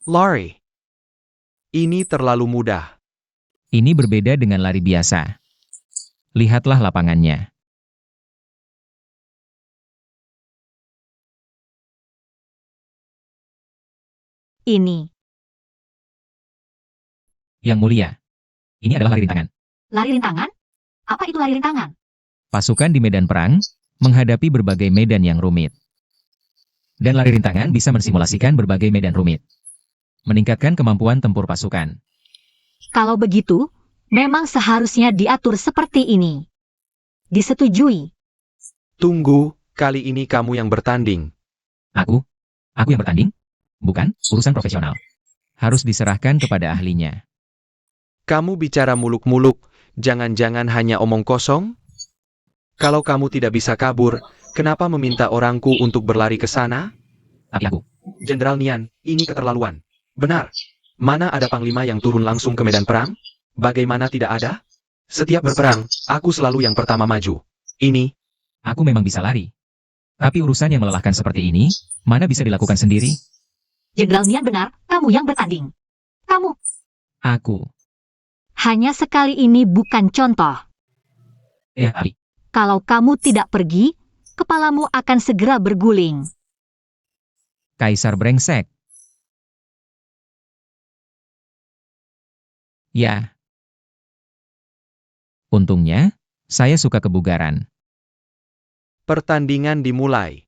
Lari. Ini terlalu mudah. Ini berbeda dengan lari biasa. Lihatlah lapangannya. Ini. Yang mulia. Ini adalah lari rintangan. Lari rintangan? Apa itu lari rintangan? Pasukan di medan perang menghadapi berbagai medan yang rumit. Dan lari rintangan bisa mensimulasikan berbagai medan rumit. Meningkatkan kemampuan tempur pasukan. Kalau begitu, memang seharusnya diatur seperti ini. Disetujui. Tunggu, kali ini kamu yang bertanding. Aku yang bertanding? Bukan, urusan profesional. Harus diserahkan kepada ahlinya. Kamu bicara muluk-muluk, jangan-jangan hanya omong kosong? Kalau kamu tidak bisa kabur, kenapa meminta orangku untuk berlari ke sana? Tapi aku, Jenderal Nian, ini keterlaluan. Benar. Mana ada panglima yang turun langsung ke medan perang? Bagaimana tidak ada? Setiap berperang, aku selalu yang pertama maju. Ini, aku memang bisa lari. Tapi urusan yang melelahkan seperti ini, mana bisa dilakukan sendiri? Jenderal Nian benar, kamu yang bertanding. Kamu. Aku. Hanya sekali ini bukan contoh. Ali. Kalau kamu tidak pergi, kepalamu akan segera berguling. Kaisar brengsek. Ya. Untungnya, saya suka kebugaran. Pertandingan dimulai.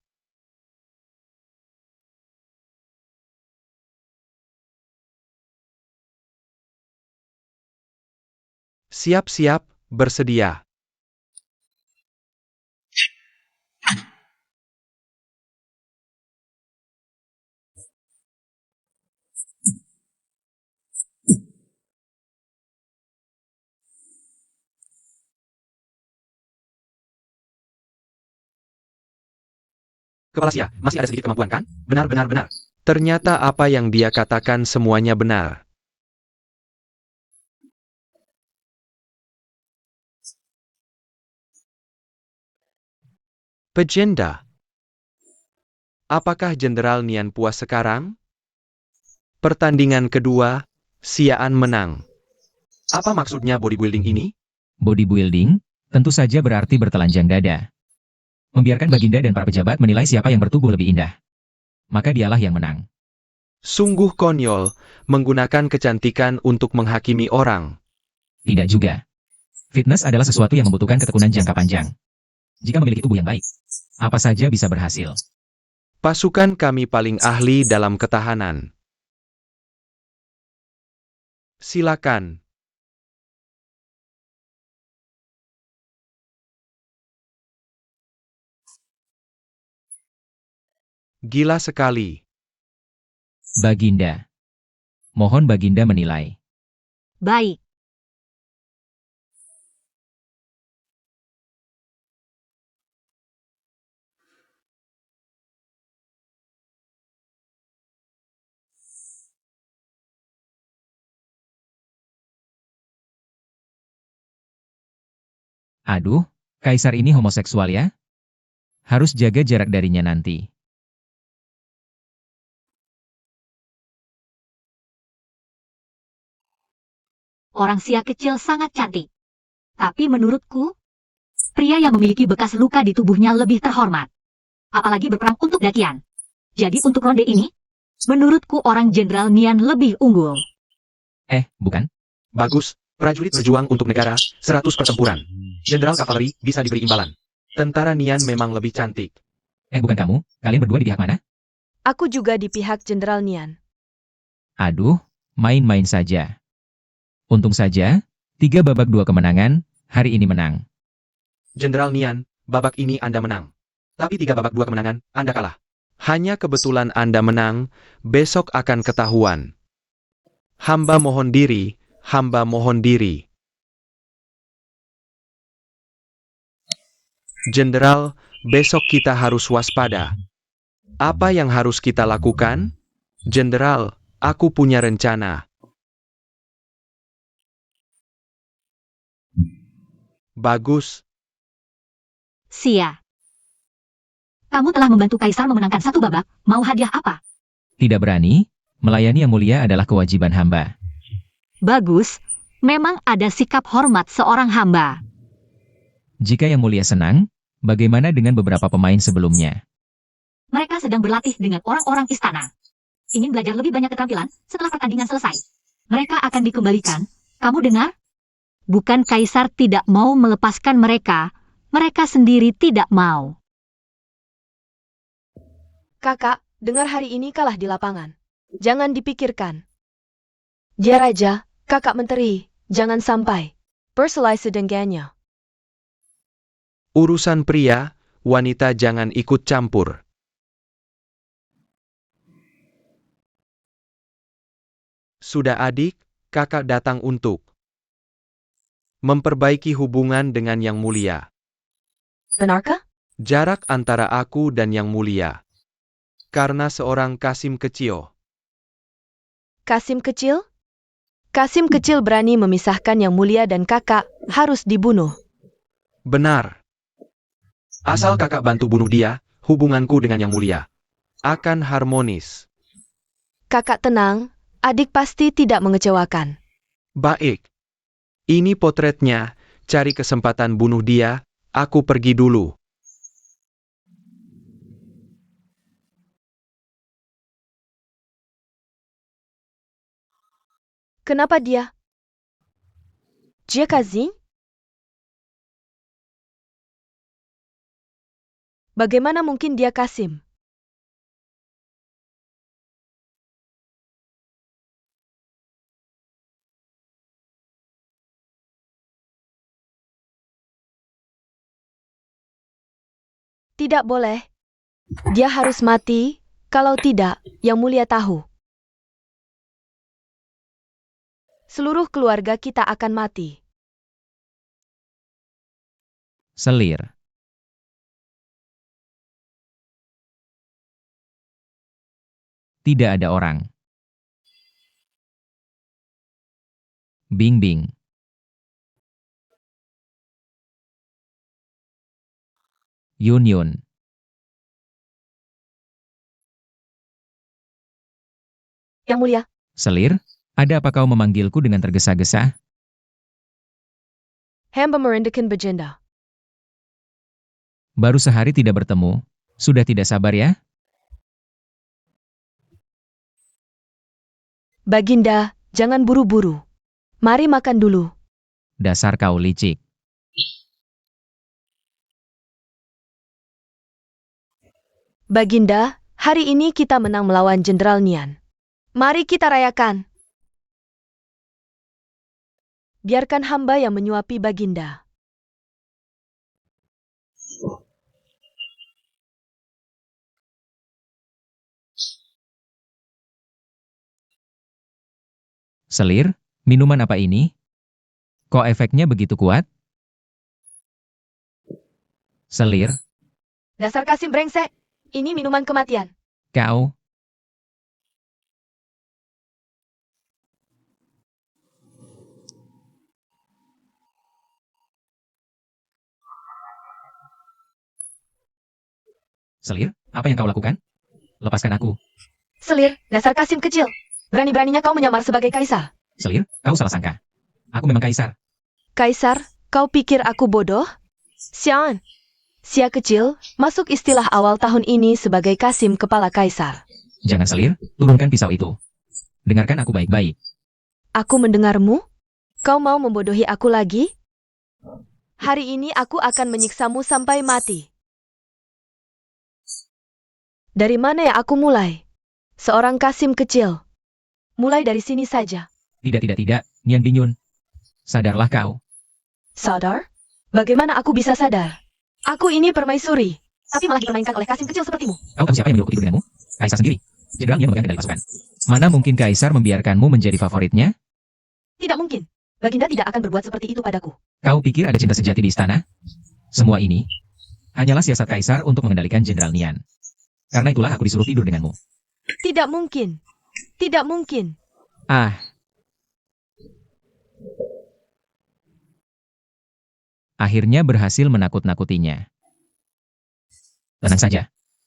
Siap-siap, bersedia. kepala Sia, masih ada sedikit kemampuan kan? Benar, benar, benar. Ternyata apa yang dia katakan semuanya benar. Pejenda. Apakah Jenderal Nian puas sekarang? Pertandingan kedua, Siaan menang. Apa maksudnya bodybuilding ini? Bodybuilding, tentu saja berarti bertelanjang dada. Membiarkan Baginda dan para pejabat menilai siapa yang bertubuh lebih indah. Maka dialah yang menang. Sungguh konyol, menggunakan kecantikan untuk menghakimi orang. Tidak juga. Fitness adalah sesuatu yang membutuhkan ketekunan jangka panjang. Jika memiliki tubuh yang baik, apa saja bisa berhasil. Pasukan kami paling ahli dalam ketahanan. Silakan. Gila sekali. Baginda. Mohon Baginda menilai. Baik. Aduh, kaisar ini homoseksual ya? Harus jaga jarak darinya nanti. Orang Sia kecil sangat cantik. Tapi menurutku, pria yang memiliki bekas luka di tubuhnya lebih terhormat. Apalagi berperang untuk dakian. Jadi untuk ronde ini, menurutku orang Jenderal Nian lebih unggul. Bukan. Bagus, prajurit berjuang untuk negara, 100 pertempuran. Jenderal kavaleri bisa diberi imbalan. Tentara Nian memang lebih cantik. Bukan kamu, kalian berdua di pihak mana? Aku juga di pihak Jenderal Nian. Aduh, main-main saja. Untung saja, 3 babak 2 kemenangan, hari ini menang. Jenderal Nian, babak ini Anda menang. Tapi 3 babak 2 kemenangan, Anda kalah. Hanya kebetulan Anda menang, besok akan ketahuan. Hamba mohon diri, hamba mohon diri. Jenderal, besok kita harus waspada. Apa yang harus kita lakukan? Jenderal, aku punya rencana. Bagus. Xia. Kamu telah membantu Kaisar memenangkan satu babak, mau hadiah apa? Tidak berani, melayani Yang Mulia adalah kewajiban hamba. Bagus, memang ada sikap hormat seorang hamba. Jika Yang Mulia senang, bagaimana dengan beberapa pemain sebelumnya? Mereka sedang berlatih dengan orang-orang istana. Ingin belajar lebih banyak keterampilan setelah pertandingan selesai. Mereka akan dikembalikan. Kamu dengar? Bukan Kaisar tidak mau melepaskan mereka, mereka sendiri tidak mau. Kakak, dengar hari ini kalah di lapangan. Jangan dipikirkan. Dia raja, kakak menteri, jangan sampai. Perselai sedenggannya. Urusan pria, wanita jangan ikut campur. Sudah adik, kakak datang untuk memperbaiki hubungan dengan Yang Mulia. Benarkah? Jarak antara aku dan Yang Mulia. Karena seorang Kasim kecil. Kasim kecil? Kasim kecil berani memisahkan Yang Mulia dan kakak, harus dibunuh. Benar. Asal kakak bantu bunuh dia, hubunganku dengan Yang Mulia Akan harmonis. Kakak tenang, adik pasti tidak mengecewakan. Baik. Ini potretnya, cari kesempatan bunuh dia, aku pergi dulu. Kenapa dia? Dia Kazing? Bagaimana mungkin dia Kasim? Tidak boleh. Dia harus mati, kalau tidak, Yang Mulia tahu. Seluruh keluarga kita akan mati. Selir. Tidak ada orang. Bing-bing. Yun-yun. Yang Mulia, Selir, ada apa kau memanggilku dengan tergesa-gesa? hamba merindukan Baginda. Baru sehari tidak bertemu, sudah tidak sabar ya? Baginda, jangan buru-buru. Mari makan dulu. Dasar kau licik. Baginda, hari ini kita menang melawan Jenderal Nian. Mari kita rayakan. Biarkan hamba yang menyuapi Baginda. Selir, minuman apa ini? Kok efeknya begitu kuat? Selir, Dasar Kasim brengsek. Ini minuman kematian. kau. Selir, apa yang kau lakukan? Lepaskan aku. Selir, dasar Kasim kecil. Berani-beraninya kau menyamar sebagai kaisar. Selir, kau salah sangka. Aku memang kaisar. Kaisar, kau pikir aku bodoh? Xian. Sia kecil, masuk istilah awal tahun ini sebagai Kasim kepala kaisar. Jangan Selir, turunkan pisau itu. Dengarkan aku baik-baik. Aku mendengarmu? Kau mau membodohi aku lagi? Hari ini aku akan menyiksamu sampai mati. Dari mana ya aku mulai? Seorang Kasim kecil. Mulai dari sini saja. Tidak, Nian Binyun. Sadarlah kau. Sadar? Bagaimana aku bisa sadar? Aku ini permaisuri. tapi malah dipermainkan oleh Kasim kecil sepertimu. Kau tahu siapa yang menyuruhku tidur denganmu? Kaisar sendiri. Jenderal Nian memegang kendali pasukan. Mana mungkin Kaisar membiarkanmu menjadi favoritnya? Tidak mungkin. Baginda tidak akan berbuat seperti itu padaku. Kau pikir ada cinta sejati di istana? Semua ini hanyalah siasat Kaisar untuk mengendalikan Jenderal Nian. Karena itulah aku disuruh tidur denganmu. Tidak mungkin. Tidak mungkin. Ah. Akhirnya berhasil menakut-nakutinya. Tenang saja.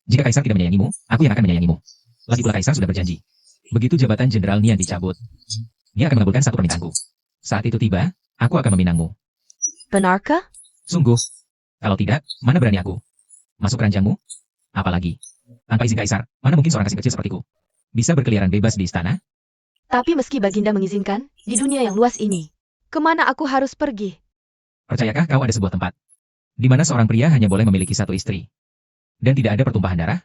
Jika Kaisar tidak menyayangimu, aku yang akan menyayangimu. Lagi pula Kaisar sudah berjanji. Begitu jabatan Jenderal Nian dicabut, dia akan mengabulkan satu permintaanku. Saat itu tiba, aku akan meminangmu. Benarkah? Sungguh. Kalau tidak, mana berani aku? Masuk keranjangmu? Apalagi? Tanpa izin Kaisar, mana mungkin seorang kasih kecil sepertiku bisa berkeliaran bebas di istana? Tapi meski Baginda mengizinkan, di dunia yang luas ini, kemana aku harus pergi? Percayakah kau ada sebuah tempat di mana seorang pria hanya boleh memiliki satu istri dan tidak ada pertumpahan darah?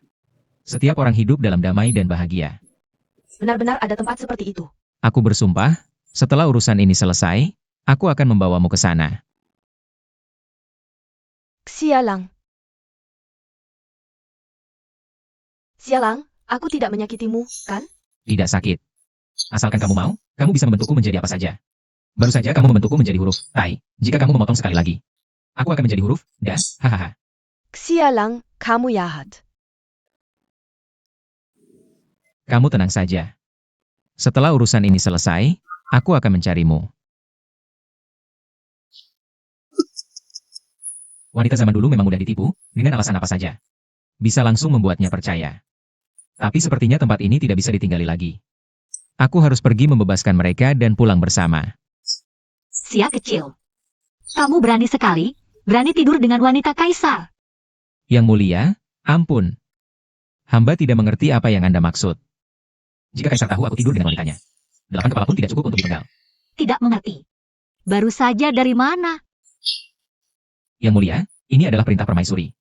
Setiap orang hidup dalam damai dan bahagia. Benar-benar ada tempat seperti itu. Aku bersumpah, setelah urusan ini selesai, aku akan membawamu ke sana. Sialang. Sialang, aku tidak menyakitimu, kan? Tidak sakit. Asalkan kamu mau, kamu bisa membentukku menjadi apa saja. Baru saja kamu membentukku menjadi huruf Tai. Jika kamu memotong sekali lagi, aku akan menjadi huruf Da. Hahaha. Sialang, kamu jahat. Kamu tenang saja. Setelah urusan ini selesai, aku akan mencarimu. Wanita zaman dulu memang mudah ditipu, dengan alasan apa saja. Bisa langsung membuatnya percaya. Tapi sepertinya tempat ini tidak bisa ditinggali lagi. Aku harus pergi membebaskan mereka dan pulang bersama. Sia kecil. Kamu berani sekali, berani tidur dengan wanita Kaisar. Yang mulia, ampun. Hamba tidak mengerti apa yang Anda maksud. Jika Kaisar tahu aku tidur dengan wanitanya, 8 kepala pun tidak cukup untuk dipenggal. Tidak mengerti. Baru saja dari mana? Yang mulia, ini adalah perintah permaisuri.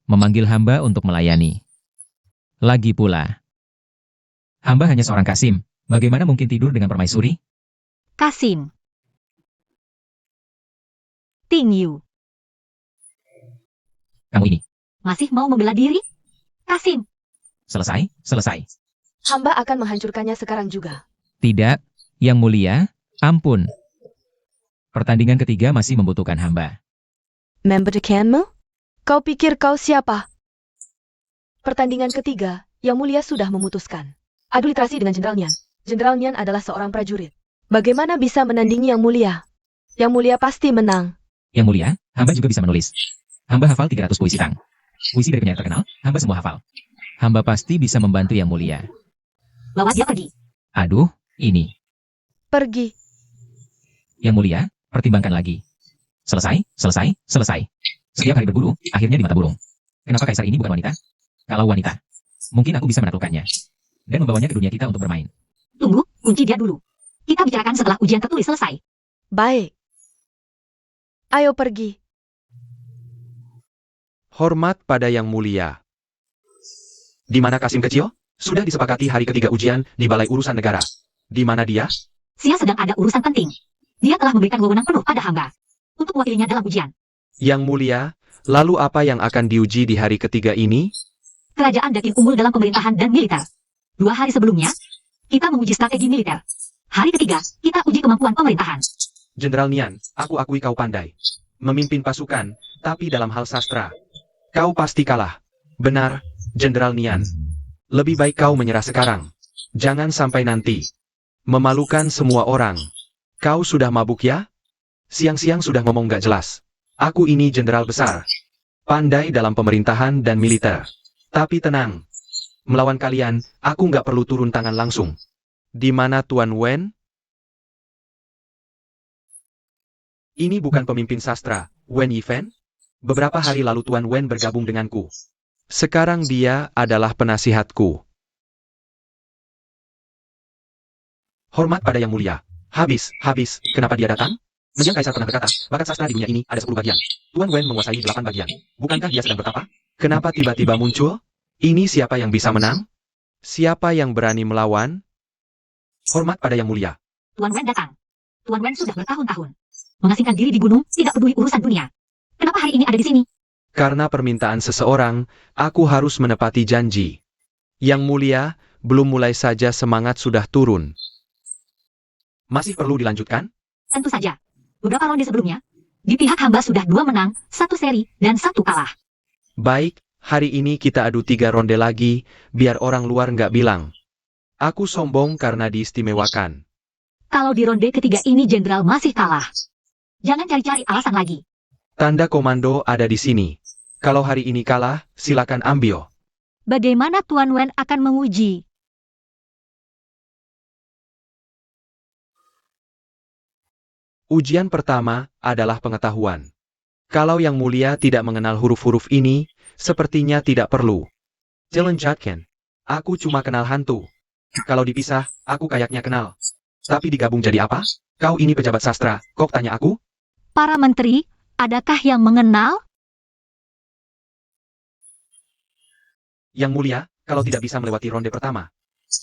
Memanggil hamba untuk melayani. Lagi pula, hamba hanya seorang Kasim. Bagaimana mungkin tidur dengan permaisuri? Kasim. Ting Yu. Kamu ini. Masih mau membela diri? Kasim. Selesai, selesai. Hamba akan menghancurkannya sekarang juga. Tidak, yang mulia, ampun. Pertandingan ketiga masih membutuhkan hamba. Memberkanmu? Kau pikir kau siapa? Pertandingan ketiga, Yang Mulia sudah memutuskan. Adu literasi dengan Jenderal Nian. Jenderal Nian adalah seorang prajurit. Bagaimana bisa menandingi Yang Mulia? Yang Mulia pasti menang. Yang mulia, hamba juga bisa menulis. Hamba hafal 300 puisi Tang. Puisi dari penyair terkenal, hamba semua hafal. Hamba pasti bisa membantu Yang Mulia. Bawa dia pergi. Aduh, ini. Pergi. Yang Mulia, pertimbangkan lagi. Selesai, selesai, selesai. Setiap hari berburu, akhirnya di mata burung. Kenapa Kaisar ini bukan wanita? Kalau wanita, mungkin aku bisa menaklukkannya. Dan membawanya ke dunia kita untuk bermain. Tunggu, kunci dia dulu. Kita bicarakan setelah ujian tertulis selesai. Baik. Ayo pergi. Hormat pada Yang Mulia. Di mana Kasim kecil? Sudah disepakati hari ketiga ujian di Balai Urusan Negara. Di mana dia? Sia sedang ada urusan penting. Dia telah memberikan wewenang penuh pada hamba untuk mewakilinya dalam ujian. Yang Mulia, lalu apa yang akan diuji di hari ketiga ini? Kerajaan Dakin unggul dalam pemerintahan dan militer. 2 hari sebelumnya, kita menguji strategi militer. Hari ketiga, kita uji kemampuan pemerintahan. Jenderal Nian, aku akui kau pandai. Memimpin pasukan, tapi dalam hal sastra. Kau pasti kalah. Benar, Jenderal Nian. Lebih baik kau menyerah sekarang. Jangan sampai nanti. Memalukan semua orang. Kau sudah mabuk ya? Siang-siang sudah ngomong gak jelas. Aku ini jenderal besar. Pandai dalam pemerintahan dan militer. Tapi tenang. Melawan kalian, aku nggak perlu turun tangan langsung. Di mana Tuan Wen? Ini bukan pemimpin sastra, Wen Yifen? Beberapa hari lalu Tuan Wen bergabung denganku. Sekarang dia adalah penasihatku. Hormat pada Yang Mulia. Habis, kenapa dia datang? Mendiang Kaisar pernah berkata, bakat sastra di dunia ini ada 10 bagian. Tuan Wen menguasai 8 bagian. Bukankah dia sedang bertapa? Kenapa tiba-tiba muncul? Ini siapa yang bisa menang? Siapa yang berani melawan? Hormat pada Yang Mulia. Tuan Wen datang. Tuan Wen sudah bertahun-tahun mengasingkan diri di gunung, tidak peduli urusan dunia. Kenapa hari ini ada di sini? Karena permintaan seseorang, aku harus menepati janji. Yang mulia, belum mulai saja semangat sudah turun. Masih perlu dilanjutkan? Tentu saja. Beberapa ronde sebelumnya, di pihak hamba sudah 2 menang, 1 seri, dan 1 kalah. Baik, hari ini kita adu 3 ronde lagi, biar orang luar nggak bilang. Aku sombong karena diistimewakan. Kalau di ronde ketiga ini Jenderal masih kalah. Jangan cari-cari alasan lagi. Tanda komando ada di sini. Kalau hari ini kalah, silakan ambil. Bagaimana Tuan Wen akan menguji? Ujian pertama adalah pengetahuan. Kalau yang mulia tidak mengenal huruf-huruf ini, sepertinya tidak perlu. Jelenjatkan. Aku cuma kenal hantu. Kalau dipisah, aku kayaknya kenal. Tapi digabung jadi apa? Kau ini pejabat sastra, kok tanya aku? Para menteri, adakah yang mengenal? Yang mulia, kalau tidak bisa melewati ronde pertama.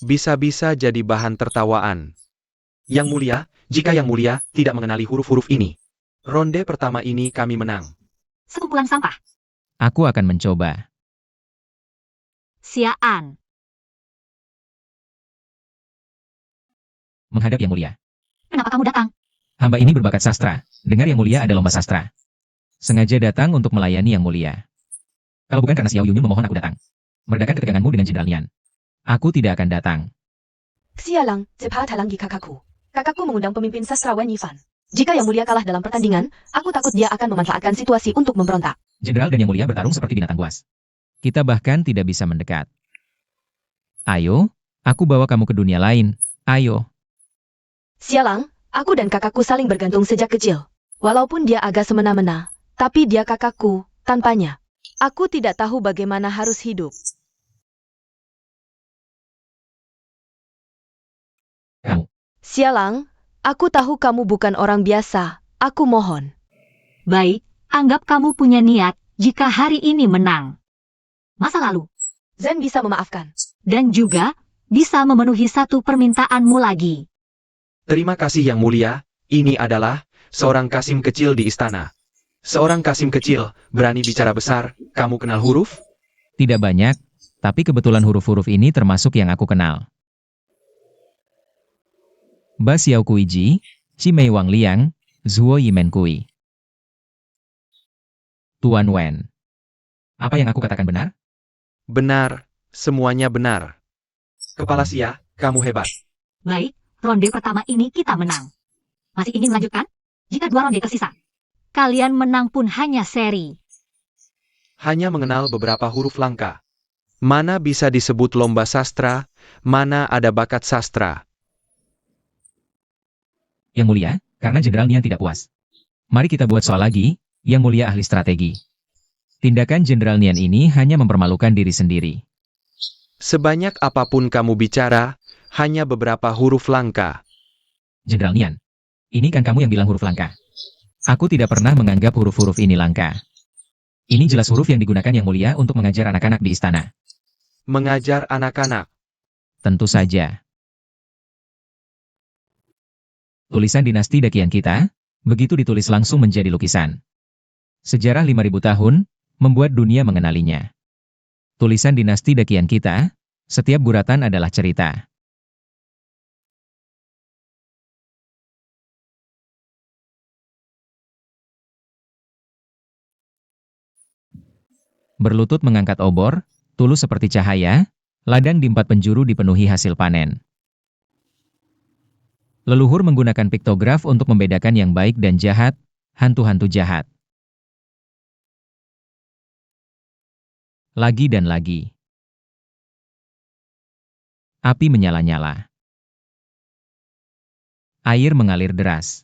Bisa-bisa jadi bahan tertawaan. Yang mulia, jika yang mulia tidak mengenali huruf-huruf ini. Ronde pertama ini kami menang. Sekumpulan sampah. Aku akan mencoba. Siaan. Menghadap Yang Mulia. Kenapa kamu datang? Hamba ini berbakat sastra. Dengar Yang Mulia ada lomba sastra. Sengaja datang untuk melayani Yang Mulia. Kalau bukan karena Xiao Yunyu memohon aku datang. Meredakan keteganganmu dengan Jenderal Nian. Aku tidak akan datang. Sialang, cepat halangi kakakku. Kakakku mengundang pemimpin sastra Wen Yifan. Jika Yang Mulia kalah dalam pertandingan, aku takut dia akan memanfaatkan situasi untuk memberontak. Jenderal dan Yang Mulia bertarung seperti binatang buas. Kita bahkan tidak bisa mendekat. Ayo, aku bawa kamu ke dunia lain. Ayo. Sialang, aku dan kakakku saling bergantung sejak kecil. Walaupun dia agak semena-mena, tapi dia kakakku, tanpanya. Aku tidak tahu bagaimana harus hidup. Kamu. Sialang, aku tahu kamu bukan orang biasa. Aku mohon. Baik, anggap kamu punya niat jika hari ini menang. Masa lalu. Zen bisa memaafkan. Dan juga bisa memenuhi satu permintaanmu lagi. Terima kasih Yang Mulia, ini adalah seorang Kasim kecil di istana. Seorang Kasim kecil, berani bicara besar, kamu kenal huruf? Tidak banyak, tapi kebetulan huruf-huruf ini termasuk yang aku kenal. Ba Xiao Kui Ji, Chi Mei Wang Liang, Zuo Yimen Kui. Tuan Wen. Apa yang aku katakan benar? Benar, semuanya benar. Kepala Xia, kamu hebat. Baik, ronde pertama ini kita menang. Masih ingin melanjutkan? Jika 2 ronde tersisa, kalian menang pun hanya seri. Hanya mengenal beberapa huruf langka. Mana bisa disebut lomba sastra, mana ada bakat sastra. Yang Mulia, karena Jenderal Nian tidak puas. Mari kita buat soal lagi, Yang Mulia ahli strategi. Tindakan Jenderal Nian ini hanya mempermalukan diri sendiri. Sebanyak apapun kamu bicara, hanya beberapa huruf langka. Jenderal Nian, ini kan kamu yang bilang huruf langka. Aku tidak pernah menganggap huruf-huruf ini langka. Ini jelas huruf yang digunakan Yang Mulia untuk mengajar anak-anak di istana. Mengajar anak-anak. Tentu saja. Tulisan dinasti Dakian kita, begitu ditulis langsung menjadi lukisan. Sejarah 5.000 tahun, membuat dunia mengenalinya. Tulisan dinasti Dakian kita, setiap guratan adalah cerita. Berlutut mengangkat obor, tulus seperti cahaya, ladang di 4 penjuru dipenuhi hasil panen. Leluhur menggunakan piktograf untuk membedakan yang baik dan jahat, hantu-hantu jahat. Lagi dan lagi. Api menyala-nyala. Air mengalir deras.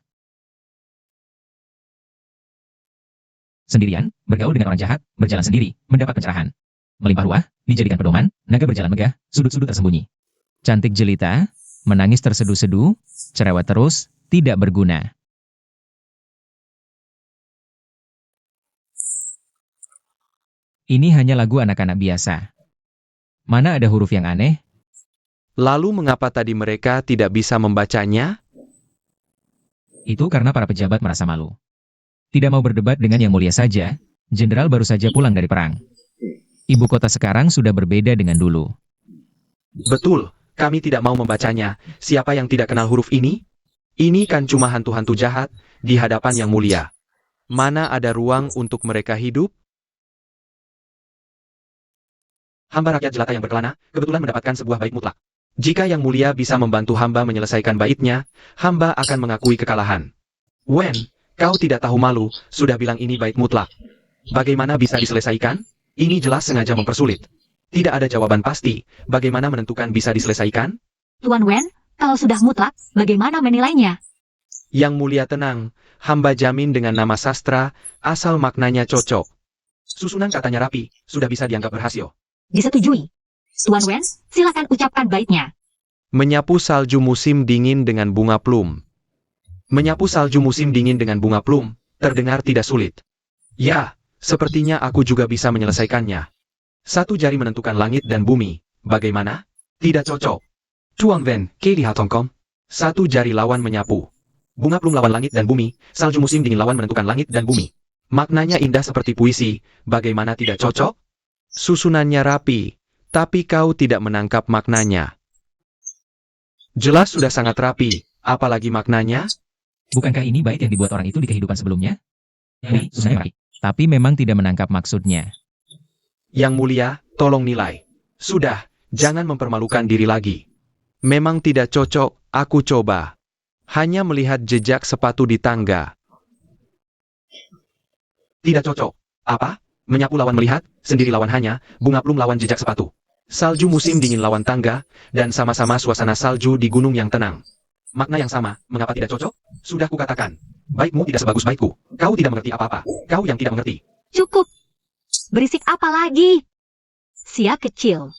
Sendirian, bergaul dengan orang jahat, berjalan sendiri, mendapat pencerahan. Melimpah ruah, dijadikan pedoman, naga berjalan megah, sudut-sudut tersembunyi. Cantik jelita, menangis terseduh-seduh, cerewet terus, tidak berguna. Ini hanya lagu anak-anak biasa. Mana ada huruf yang aneh? Lalu mengapa tadi mereka tidak bisa membacanya? Itu karena para pejabat merasa malu. Tidak mau berdebat dengan Yang Mulia saja, Jenderal baru saja pulang dari perang. Ibu kota sekarang sudah berbeda dengan dulu. Betul, kami tidak mau membacanya. Siapa yang tidak kenal huruf ini? Ini kan cuma hantu-hantu jahat di hadapan Yang Mulia. Mana ada ruang untuk mereka hidup? Hamba rakyat jelata yang berkelana, kebetulan mendapatkan sebuah bait mutlak. Jika Yang Mulia bisa membantu hamba menyelesaikan baitnya, hamba akan mengakui kekalahan. Wen, kau tidak tahu malu, sudah bilang ini bait mutlak. Bagaimana bisa diselesaikan? Ini jelas sengaja mempersulit. Tidak ada jawaban pasti, bagaimana menentukan bisa diselesaikan? Tuan Wen, kalau sudah mutlak, bagaimana menilainya? Yang Mulia tenang, hamba jamin dengan nama sastra, asal maknanya cocok. Susunan katanya rapi, sudah bisa dianggap berhasil. Disetujui. Tuan Wen, silakan ucapkan baitnya. Menyapu salju musim dingin dengan bunga plum. Menyapu salju musim dingin dengan bunga plum, terdengar tidak sulit. Ya, sepertinya aku juga bisa menyelesaikannya. Satu jari menentukan langit dan bumi, bagaimana? Tidak cocok. Chuang Wen, lihat Hongkong. Satu jari lawan menyapu. Bunga plum lawan langit dan bumi, salju musim dingin lawan menentukan langit dan bumi. Maknanya indah seperti puisi, bagaimana tidak cocok? Susunannya rapi, tapi kau tidak menangkap maknanya. Jelas sudah sangat rapi, apalagi maknanya? Bukankah ini bait yang dibuat orang itu di kehidupan sebelumnya? Ini susunannya rapi, tapi memang tidak menangkap maksudnya. Yang Mulia, tolong nilai. Sudah, jangan mempermalukan diri lagi. Memang tidak cocok, aku coba. Hanya melihat jejak sepatu di tangga. Tidak cocok. Apa? Menyapu lawan melihat, sendiri lawan hanya, bunga plum lawan jejak sepatu. Salju musim dingin lawan tangga, dan sama-sama suasana salju di gunung yang tenang. Makna yang sama, mengapa tidak cocok? Sudah kukatakan. Baikmu tidak sebagus baikku. Kau tidak mengerti apa-apa. Kau yang tidak mengerti. Cukup. Berisik apa lagi? Sia kecil.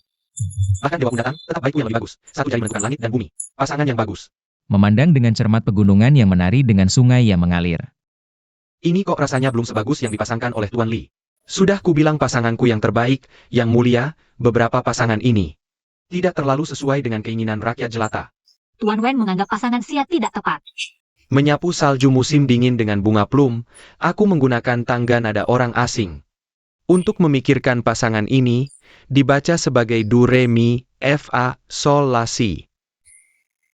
Bahkan dewa pun datang, tetap baikku yang lebih bagus. Satu jari menentukan langit dan bumi. Pasangan yang bagus. Memandang dengan cermat pegunungan yang menari dengan sungai yang mengalir. Ini kok rasanya belum sebagus yang dipasangkan oleh Tuan Li. Sudah kubilang pasanganku yang terbaik, Yang Mulia, beberapa pasangan ini tidak terlalu sesuai dengan keinginan rakyat jelata. Tuan Wen menganggap pasangan Sia tidak tepat. Menyapu salju musim dingin dengan bunga plum, aku menggunakan tangga nada orang asing. Untuk memikirkan pasangan ini, dibaca sebagai do re mi, fa, sol la si.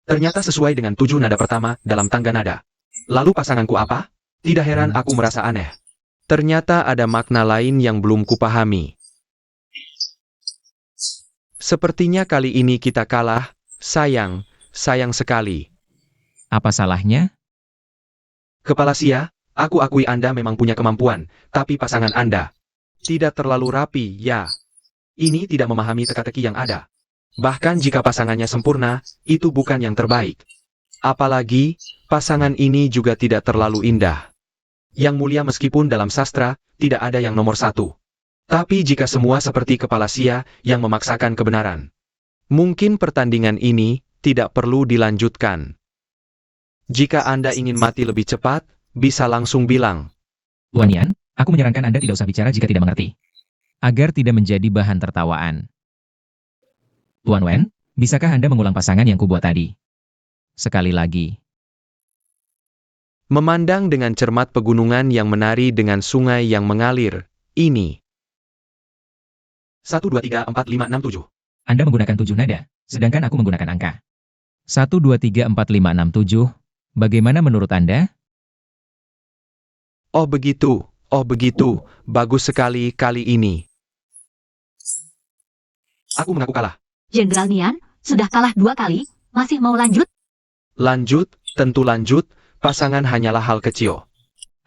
Ternyata sesuai dengan 7 nada pertama dalam tangga nada. Lalu pasanganku apa? Tidak heran aku merasa aneh. Ternyata ada makna lain yang belum kupahami. Sepertinya kali ini kita kalah, sayang sekali. Apa salahnya? Kepala Sia, aku akui Anda memang punya kemampuan, tapi pasangan Anda Tidak terlalu rapi, ya. ini tidak memahami teka-teki yang ada. Bahkan jika pasangannya sempurna, itu bukan yang terbaik. Apalagi, pasangan ini juga tidak terlalu indah. Yang Mulia meskipun dalam sastra, tidak ada yang nomor 1. Tapi jika semua seperti Kepala Sia yang memaksakan kebenaran, Mungkin pertandingan ini tidak perlu dilanjutkan. Jika Anda ingin mati lebih cepat, bisa langsung bilang. Tuan Yan, aku menyarankan Anda tidak usah bicara jika tidak mengerti. Agar tidak menjadi bahan tertawaan. Tuan Wen, bisakah Anda mengulang pasangan yang kubuat tadi? Sekali lagi. Memandang dengan cermat pegunungan yang menari dengan sungai yang mengalir, ini. 1, 2, 3, 4, 5, 6, 7. Anda menggunakan 7 nada, sedangkan aku menggunakan angka. 1, 2, 3, 4, 5, 6, 7. Bagaimana menurut Anda? Oh begitu, bagus sekali kali ini. Aku mengaku kalah. Jenderal Nian, sudah kalah 2 kali, masih mau lanjut? Lanjut, tentu lanjut, pasangan hanyalah hal kecil.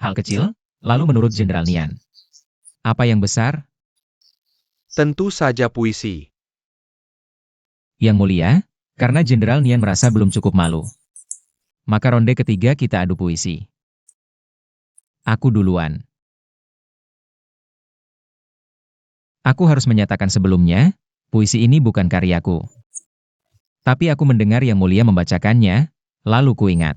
Hal kecil? Lalu menurut Jenderal Nian. Apa yang besar? Tentu saja puisi. Yang Mulia, karena Jenderal Nian merasa belum cukup malu. Maka ronde ketiga kita adu puisi. Aku duluan. Aku harus menyatakan sebelumnya, puisi ini bukan karyaku. Tapi aku mendengar Yang Mulia membacakannya, lalu kuingat.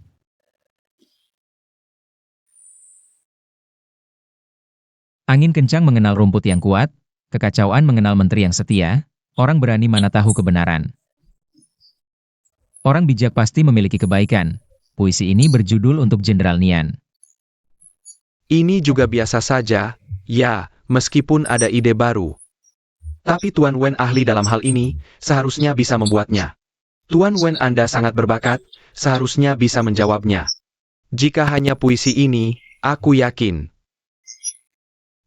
Angin kencang mengenal rumput yang kuat, kekacauan mengenal menteri yang setia, orang berani mana tahu kebenaran. Orang bijak pasti memiliki kebaikan. Puisi ini berjudul untuk Jenderal Nian. Ini juga biasa saja, Ya, meskipun ada ide baru. Tapi Tuan Wen ahli dalam hal ini, seharusnya bisa membuatnya. Tuan Wen Anda sangat berbakat, seharusnya bisa menjawabnya. Jika hanya puisi ini, aku yakin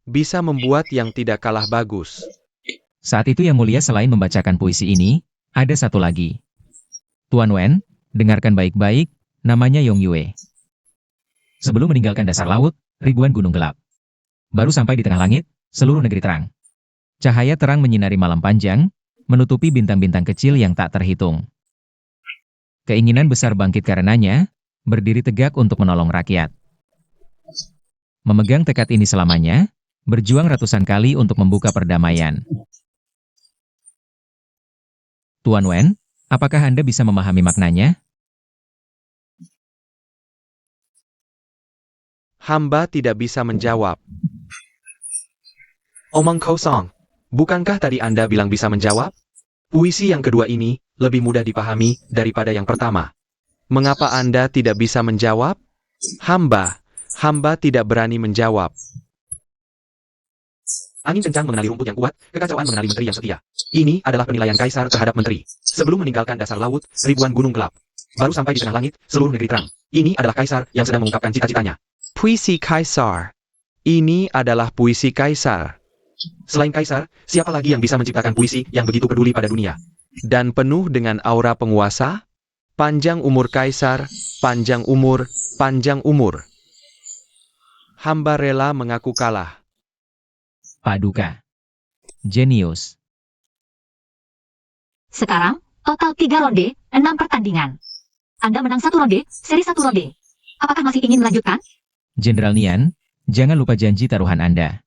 bisa membuat yang tidak kalah bagus. Saat itu Yang Mulia selain membacakan puisi ini, ada satu lagi. Tuan Wen, dengarkan baik-baik, namanya Yong Yue. Sebelum meninggalkan dasar laut, ribuan gunung gelap. Baru sampai di tengah langit, seluruh negeri terang. Cahaya terang menyinari malam panjang, menutupi bintang-bintang kecil yang tak terhitung. Keinginan besar bangkit karenanya, berdiri tegak untuk menolong rakyat. Memegang tekad ini selamanya, berjuang ratusan kali untuk membuka perdamaian. Tuan Wen, apakah Anda bisa memahami maknanya? Hamba tidak bisa menjawab. Omong kosong. Bukankah tadi Anda bilang bisa menjawab? Puisi yang kedua ini lebih mudah dipahami daripada yang pertama. Mengapa Anda tidak bisa menjawab? Hamba tidak berani menjawab. Angin kencang mengenali rumput yang kuat, kekacauan mengenali menteri yang setia. Ini adalah penilaian kaisar terhadap menteri. Sebelum meninggalkan dasar laut, ribuan gunung gelap. Baru sampai di tengah langit, seluruh negeri terang. Ini adalah kaisar yang sedang mengungkapkan cita-citanya. Puisi kaisar. Ini adalah puisi kaisar. Selain kaisar, siapa lagi yang bisa menciptakan puisi yang begitu peduli pada dunia? Dan penuh dengan aura penguasa? Panjang umur kaisar, panjang umur, panjang umur. Hamba rela mengaku kalah. Paduka. Jenius. Sekarang, total 3 ronde, 6 pertandingan. Anda menang 1 ronde, seri 1 ronde. Apakah masih ingin melanjutkan? Jenderal Nian, jangan lupa janji taruhan Anda.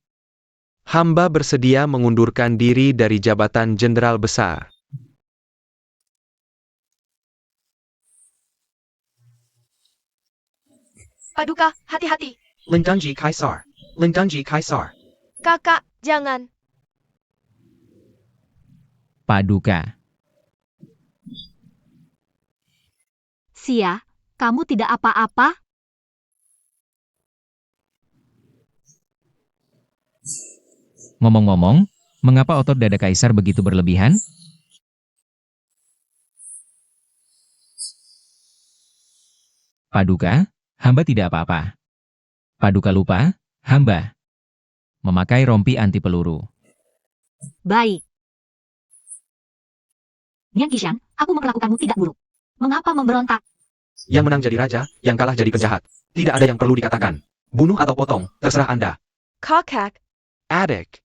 Hamba bersedia mengundurkan diri dari jabatan jenderal besar. Paduka, hati-hati. Lindangji kaisar. Lindangji kaisar. Kakak, jangan. Paduka. Sia, kamu tidak apa-apa? Ngomong-ngomong, mengapa otot dada kaisar begitu berlebihan? Paduka, hamba tidak apa-apa. Paduka lupa, hamba memakai rompi anti peluru. Baik. Nian Qishan, aku memperlakukanmu tidak buruk. Mengapa memberontak? Yang menang jadi raja, yang kalah jadi penjahat. Tidak ada yang perlu dikatakan. Bunuh atau potong, terserah Anda. Kakak. Adik.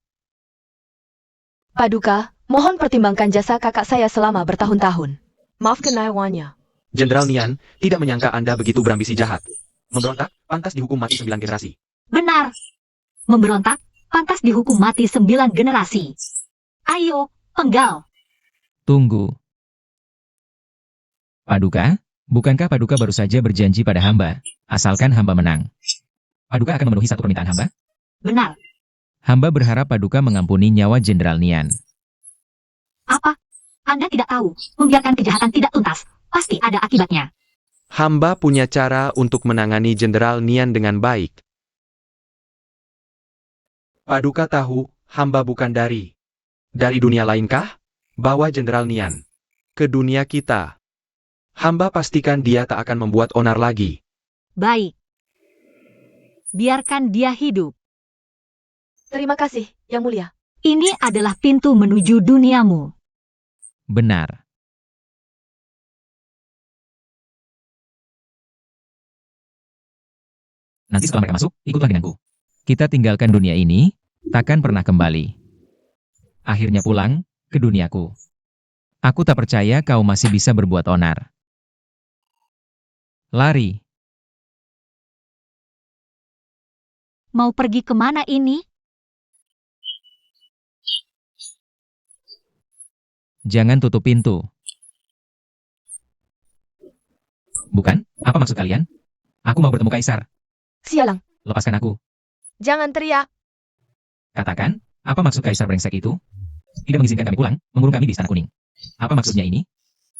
Paduka, mohon pertimbangkan jasa kakak saya selama bertahun-tahun. Maafkan nyawaannya. Jenderal Nian tidak menyangka Anda begitu berambisi jahat. Memberontak, pantas dihukum mati 9 generasi. Benar. Memberontak, pantas dihukum mati 9 generasi. Ayo, penggal. Tunggu. Paduka, bukankah Paduka baru saja berjanji pada hamba, asalkan hamba menang? Paduka akan memenuhi satu permintaan hamba? Benar. Hamba berharap Paduka mengampuni nyawa Jenderal Nian. Apa? Anda tidak tahu, membiarkan kejahatan tidak tuntas, pasti ada akibatnya. Hamba punya cara untuk menangani Jenderal Nian dengan baik. Paduka tahu, hamba bukan dari dunia lainkah? Bawa Jenderal Nian ke dunia kita. Hamba pastikan dia tak akan membuat onar lagi. Baik. Biarkan dia hidup. Terima kasih, Yang Mulia. Ini adalah pintu menuju duniamu. Benar. Nanti setelah mereka masuk, ikutlah denganku. Kita tinggalkan dunia ini, takkan pernah kembali. Akhirnya pulang ke duniaku. Aku tak percaya kau masih bisa berbuat onar. Lari. Mau pergi kemana ini? Jangan tutup pintu. Bukan? Apa maksud kalian? Aku mau bertemu Kaisar. Sialang. Lepaskan aku. Jangan teriak. Katakan, apa maksud Kaisar brengsek itu? Tidak mengizinkan kami pulang, mengurung kami di Istana Kuning. Apa maksudnya ini?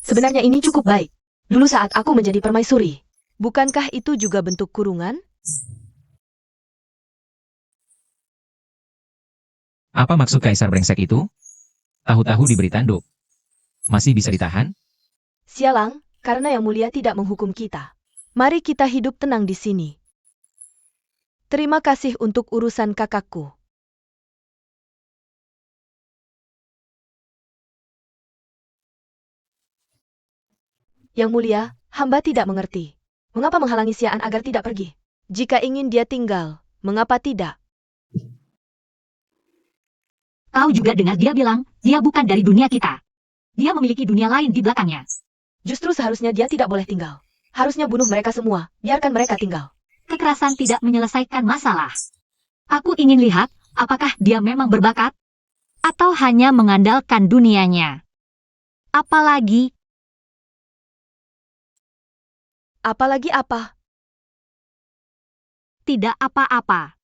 Sebenarnya ini cukup baik. Dulu saat aku menjadi permaisuri. Bukankah itu juga bentuk kurungan? Apa maksud kaisar brengsek itu? Tahu-tahu diberi tanduk. Masih bisa ditahan? Sialang, karena Yang Mulia tidak menghukum kita. Mari kita hidup tenang di sini. Terima kasih untuk urusan kakakku. Yang Mulia, hamba tidak mengerti. Mengapa menghalangi Siaan agar tidak pergi? Jika ingin dia tinggal, mengapa tidak? Kau juga dengar dia bilang, dia bukan dari dunia kita. Dia memiliki dunia lain di belakangnya. Justru seharusnya dia tidak boleh tinggal. Harusnya bunuh mereka semua, biarkan mereka tinggal. Kekerasan tidak menyelesaikan masalah. Aku ingin lihat, apakah dia memang berbakat? Atau hanya mengandalkan dunianya? Apalagi, Apalagi apa? tidak apa-apa.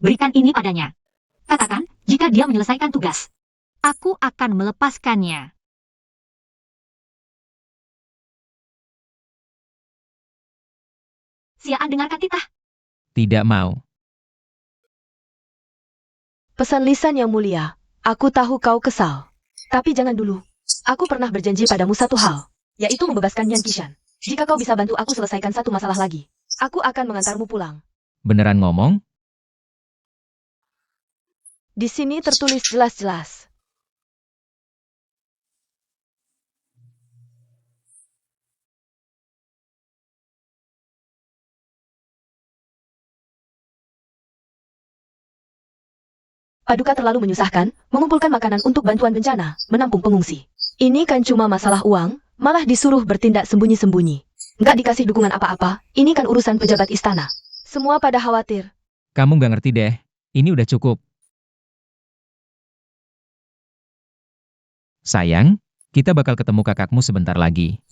Berikan ini padanya. Katakan, jika dia menyelesaikan tugas. Aku akan melepaskannya. Siaan dengarkan titah. Tidak mau. Pesan lisan Yang Mulia, aku tahu kau kesal. Tapi jangan dulu. Aku pernah berjanji padamu satu hal, yaitu membebaskan Yan Qishan. Jika kau bisa bantu aku selesaikan satu masalah lagi, aku akan mengantarmu pulang. Beneran ngomong? Di sini tertulis jelas-jelas. Paduka terlalu menyusahkan, mengumpulkan makanan untuk bantuan bencana, menampung pengungsi. Ini kan cuma masalah uang, malah disuruh bertindak sembunyi-sembunyi. Nggak dikasih dukungan apa-apa, ini kan urusan pejabat istana. Semua pada khawatir. Kamu nggak ngerti deh. Ini udah cukup. Sayang, kita bakal ketemu kakakmu sebentar lagi.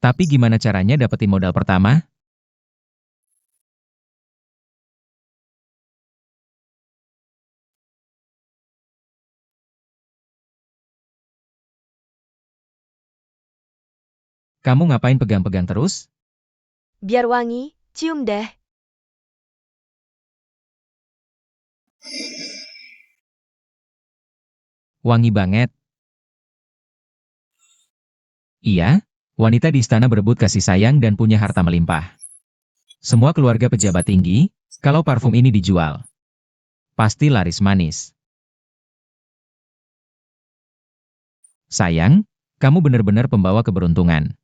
Tapi gimana caranya dapetin modal pertama? Kamu ngapain pegang-pegang terus? Biar wangi, cium deh. Wangi banget. Iya, wanita di istana berebut kasih sayang dan punya harta melimpah. Semua keluarga pejabat tinggi, kalau parfum ini dijual, pasti laris manis. Sayang, kamu benar-benar pembawa keberuntungan.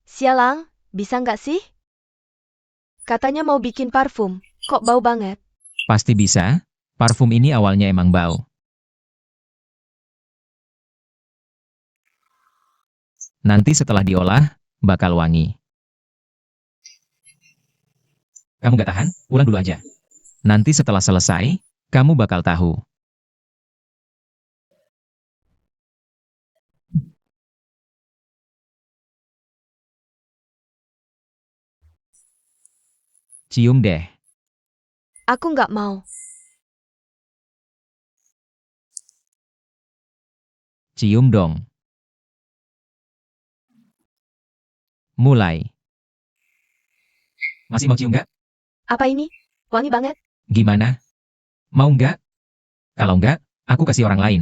Sialang, bisa nggak sih? Katanya mau bikin parfum, kok bau banget? Pasti bisa, parfum ini awalnya emang bau. Nanti setelah diolah, bakal wangi. Kamu gak tahan? Pulang dulu aja. Nanti setelah selesai, kamu bakal tahu. Cium deh. Aku nggak mau. Cium dong. Mulai. Masih mau cium nggak? Apa ini? Wangi banget. Gimana? Mau nggak? Kalau nggak, aku kasih orang lain.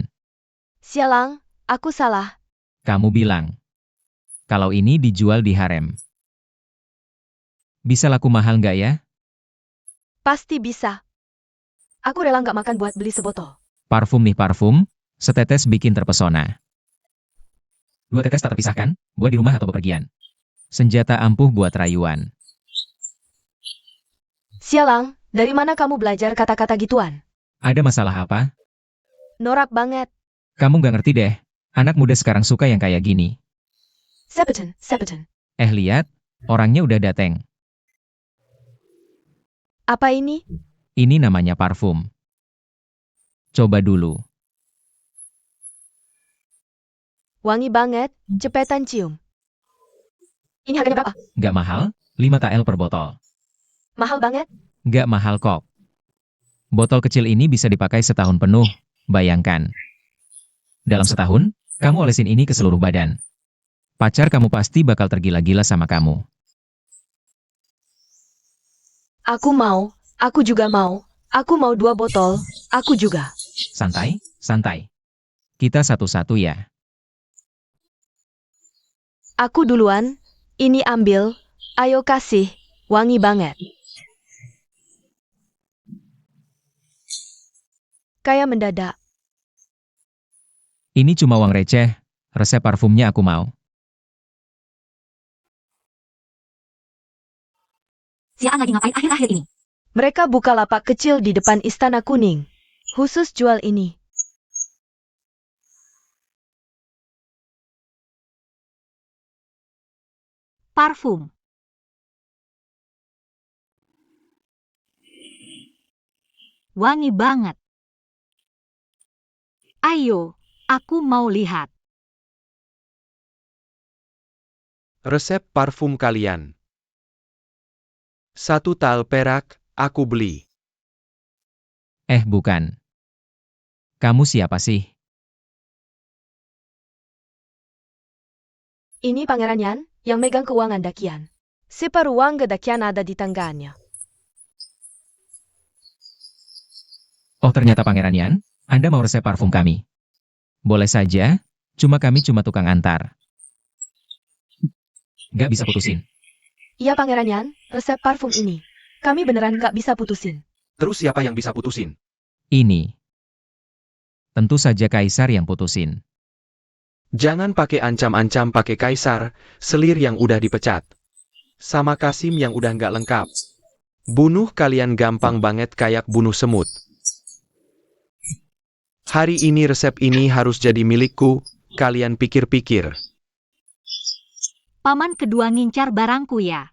Sialang, aku salah. Kamu bilang. Kalau ini dijual di harem. Bisa laku mahal nggak ya? Pasti bisa. Aku rela nggak makan buat beli sebotol. Parfum nih parfum, setetes bikin terpesona. 2 tetes tak terpisahkan, buat di rumah atau bepergian. Senjata ampuh buat rayuan. Sialang, dari mana kamu belajar kata-kata gituan? Ada masalah apa? Norak banget. Kamu nggak ngerti deh. Anak muda sekarang suka yang kayak gini. Sepeton, sepeton. Lihat, orangnya udah dateng. Apa ini? Ini namanya parfum. Coba dulu. Wangi banget, cepetan cium. Ini harganya berapa? Nggak mahal, 5 TL per botol. Mahal banget. Nggak mahal kok. Botol kecil ini bisa dipakai setahun penuh, bayangkan. Dalam setahun, kamu olesin ini ke seluruh badan. Pacar kamu pasti bakal tergila-gila sama kamu. Aku juga mau. Aku mau 2 botol, aku juga. Santai, santai. Kita satu-satu ya. Aku duluan, ini ambil, ayo kasih, wangi banget. Kayak mendadak. Ini cuma uang receh, resep parfumnya aku mau. Siaan lagi ngapain akhir-akhir ini? Mereka buka lapak kecil di depan Istana Kuning. Khusus jual ini. Parfum. Wangi banget. Ayo, aku mau lihat. Resep parfum kalian. 1 tal perak, aku beli. Bukan. Kamu siapa sih? Ini Pangeran Yan, yang megang keuangan Dakian. Separuang Dakian ada di tangannya. Oh ternyata Pangeran Yan, Anda mau resep parfum kami. Boleh saja, kami cuma tukang antar. Gak bisa putusin. Iya Pangeran Yan, resep parfum ini. Kami beneran gak bisa putusin. Terus siapa yang bisa putusin? Ini. Tentu saja Kaisar yang putusin. Jangan pakai ancam-ancam pakai Kaisar, selir yang udah dipecat. Sama Kasim yang udah nggak lengkap. Bunuh kalian gampang banget kayak bunuh semut. Hari ini resep ini harus jadi milikku, kalian pikir-pikir. Paman kedua ngincar barangku ya.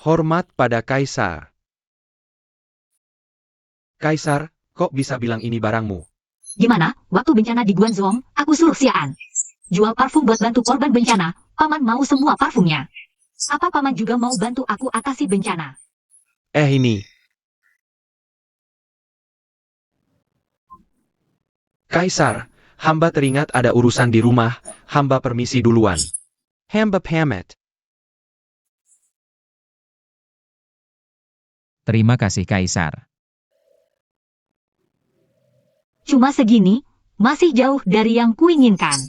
Hormat pada Kaisar. Kaisar, kok bisa bilang ini barangmu? Gimana, waktu bencana di Guangzhou, aku suruh Siaan jual parfum buat bantu korban bencana. Paman mau semua parfumnya. Apa paman juga mau bantu aku atasi bencana? Ini. Kaisar, hamba teringat ada urusan di rumah, hamba permisi duluan. Hamba pamit. Terima kasih Kaisar. Cuma segini, masih jauh dari yang kuinginkan.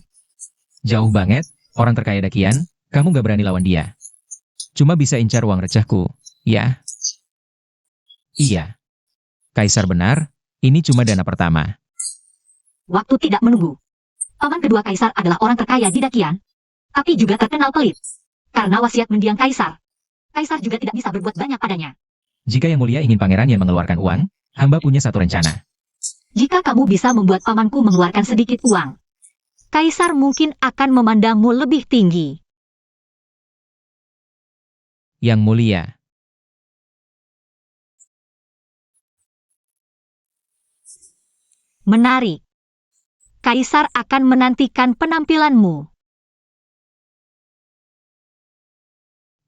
Jauh banget, orang terkaya Dakian, kamu gak berani lawan dia. Cuma bisa incar uang recehku, ya? Iya. Kaisar benar, ini cuma dana pertama. Waktu tidak menunggu. Paman kedua Kaisar adalah orang terkaya di Dakian, tapi juga terkenal pelit. Karena wasiat mendiang Kaisar, Kaisar juga tidak bisa berbuat banyak padanya. Jika Yang Mulia ingin pangeran yang mengeluarkan uang, hamba punya satu rencana. Jika kamu bisa membuat pamanku mengeluarkan sedikit uang, Kaisar mungkin akan memandangmu lebih tinggi. Yang Mulia. Menarik. Kaisar akan menantikan penampilanmu.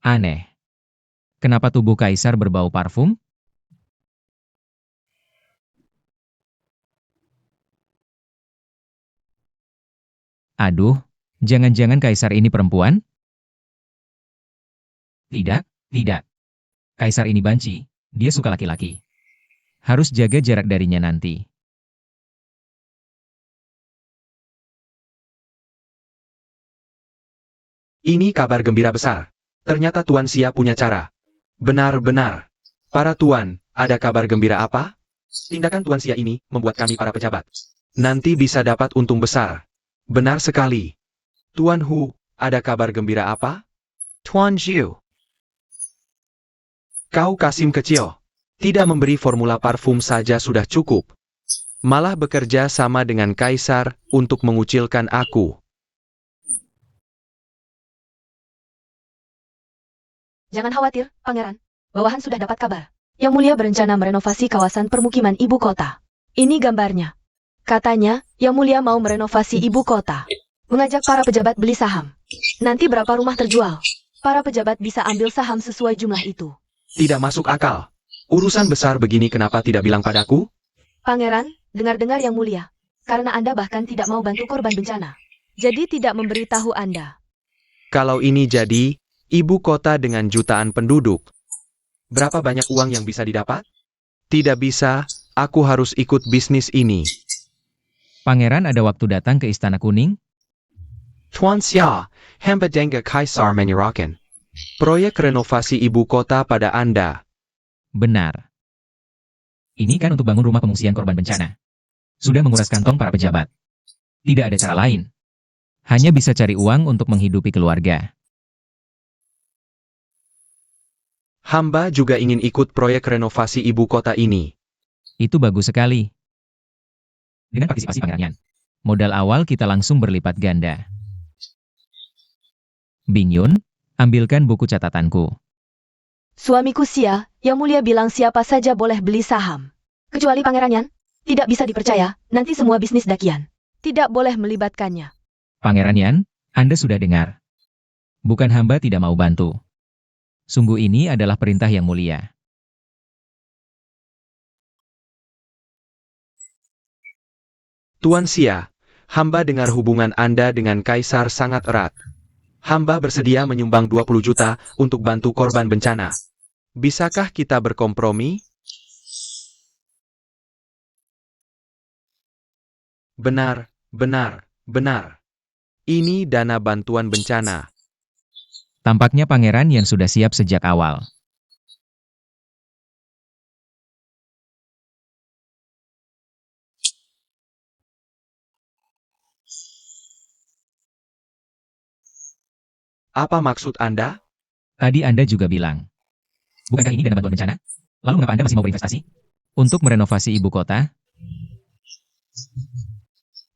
Aneh. Kenapa tubuh Kaisar berbau parfum? Aduh, jangan-jangan Kaisar ini perempuan? Tidak, tidak. Kaisar ini banci, dia suka laki-laki. Harus jaga jarak darinya nanti. Ini kabar gembira besar. Ternyata Tuan Xia punya cara. Benar-benar. Para Tuan, ada kabar gembira apa? Tindakan Tuan Xia ini membuat kami para pejabat Nanti bisa dapat untung besar. Benar sekali. Tuan Hu, ada kabar gembira apa? Tuan Zhu. Kau Kasim kecil. Tidak memberi formula parfum saja sudah cukup. Malah bekerja sama dengan Kaisar untuk mengucilkan aku. Jangan khawatir, Pangeran. Bawahan sudah dapat kabar. Yang Mulia berencana merenovasi kawasan permukiman ibu kota. Ini gambarnya. Katanya, Yang Mulia mau merenovasi ibu kota. Mengajak para pejabat beli saham. Nanti berapa rumah terjual? Para pejabat bisa ambil saham sesuai jumlah itu. Tidak masuk akal. Urusan besar begini kenapa tidak bilang padaku? Pangeran, dengar-dengar Yang Mulia. Karena Anda bahkan tidak mau bantu korban bencana. Jadi tidak memberitahu Anda. Kalau ini jadi, ibu kota dengan jutaan penduduk. Berapa banyak uang yang bisa didapat? Tidak bisa, aku harus ikut bisnis ini. Pangeran ada waktu datang ke Istana Kuning. Tuan Xia, hamba dengar Kaisar menyerahkan proyek renovasi ibu kota pada Anda. Benar. Ini kan untuk bangun rumah pengungsian korban bencana. Sudah menguras kantong para pejabat. Tidak ada cara lain. Hanya bisa cari uang untuk menghidupi keluarga. Hamba juga ingin ikut proyek renovasi ibu kota ini. Itu bagus sekali. Dengan partisipasi Pangeran Yan, modal awal kita langsung berlipat ganda. Bing Yun, ambilkan buku catatanku. Suamiku Xia, Yang Mulia bilang siapa saja boleh beli saham. Kecuali Pangeran Yan. Tidak bisa dipercaya, nanti semua bisnis Dakian. Tidak boleh melibatkannya. Pangeran Yan, Anda sudah dengar. Bukan hamba tidak mau bantu. Sungguh ini adalah perintah yang mulia. Tuan Xia, hamba dengar hubungan Anda dengan Kaisar sangat erat. Hamba bersedia menyumbang 20 juta untuk bantu korban bencana. Bisakah kita berkompromi? Benar, benar, benar. Ini dana bantuan bencana. Tampaknya Pangeran yang sudah siap sejak awal. Apa maksud Anda? Tadi Anda juga bilang. Bukankah ini dana bantuan bencana? Lalu mengapa Anda masih mau berinvestasi? Untuk merenovasi ibu kota?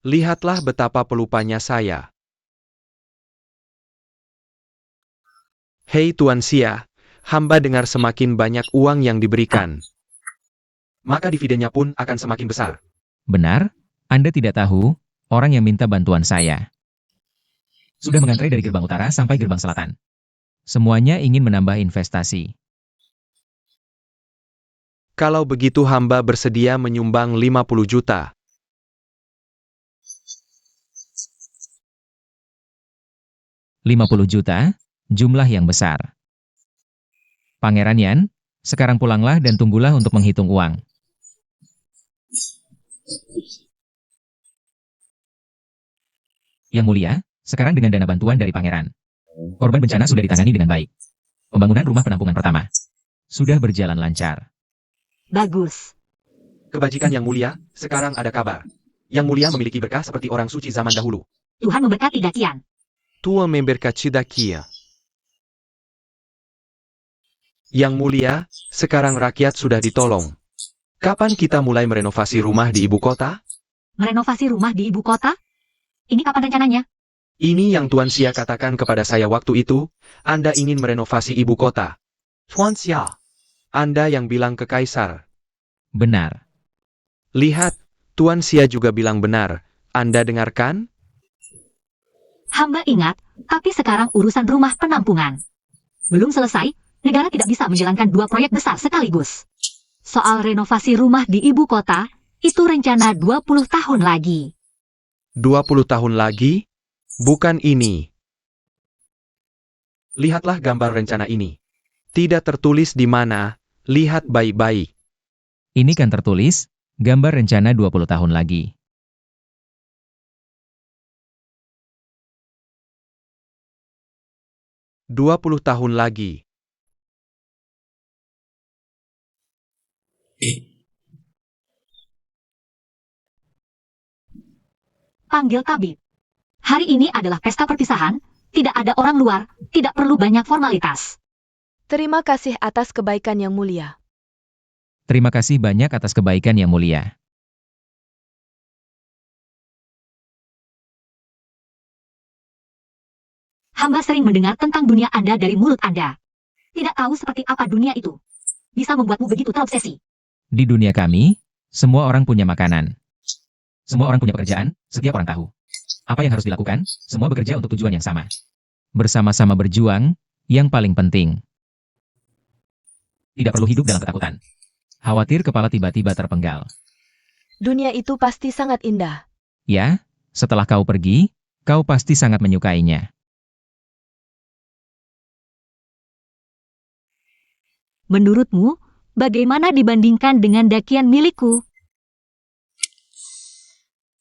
Lihatlah betapa pelupanya saya. Hei Tuan Xia, hamba dengar semakin banyak uang yang diberikan. Maka dividennya pun akan semakin besar. Benar? Anda tidak tahu, orang yang minta bantuan saya sudah mengantre dari gerbang utara sampai gerbang selatan. Semuanya ingin menambah investasi. Kalau begitu hamba bersedia menyumbang 50 juta. $50 juta, jumlah yang besar. Pangeran Yan, sekarang pulanglah dan tunggulah untuk menghitung uang. Yang Mulia, sekarang dengan dana bantuan dari Pangeran, korban bencana sudah ditangani dengan baik. Pembangunan rumah penampungan pertama sudah berjalan lancar. Bagus. Kebajikan Yang Mulia, sekarang ada kabar. Yang Mulia memiliki berkah seperti orang suci zaman dahulu. Tuhan memberkati Dakian. Tuan memberkati Dakia. Yang Mulia, sekarang rakyat sudah ditolong. Kapan kita mulai merenovasi rumah di ibu kota? Merenovasi rumah di ibu kota? Ini kapan rencananya? Ini yang Tuan Xia katakan kepada saya waktu itu, Anda ingin merenovasi ibu kota. Tuan Xia, Anda yang bilang ke Kaisar. Benar. Lihat, Tuan Xia juga bilang benar. Anda dengarkan? Hamba ingat, tapi sekarang urusan rumah penampungan belum selesai, negara tidak bisa menjalankan dua proyek besar sekaligus. Soal renovasi rumah di ibu kota, itu rencana 20 tahun lagi. 20 tahun lagi? Bukan ini. Lihatlah gambar rencana ini. Tidak tertulis di mana, lihat baik-baik. Ini kan tertulis, gambar rencana 20 tahun lagi. "20 tahun lagi." Panggil tabib. Hari ini adalah pesta perpisahan, tidak ada orang luar, tidak perlu banyak formalitas. Terima kasih atas kebaikan Yang Mulia. Terima kasih banyak atas kebaikan Yang Mulia. Hamba sering mendengar tentang dunia Anda dari mulut Anda. Tidak tahu seperti apa dunia itu. Bisa membuatmu begitu terobsesi. Di dunia kami, semua orang punya makanan. Semua orang punya pekerjaan, setiap orang tahu. Apa yang harus dilakukan, semua bekerja untuk tujuan yang sama. Bersama-sama berjuang, yang paling penting. Tidak perlu hidup dalam ketakutan. Khawatir kepala tiba-tiba terpenggal. Dunia itu pasti sangat indah. Ya, setelah kau pergi, kau pasti sangat menyukainya. Menurutmu, bagaimana dibandingkan dengan dakian milikku?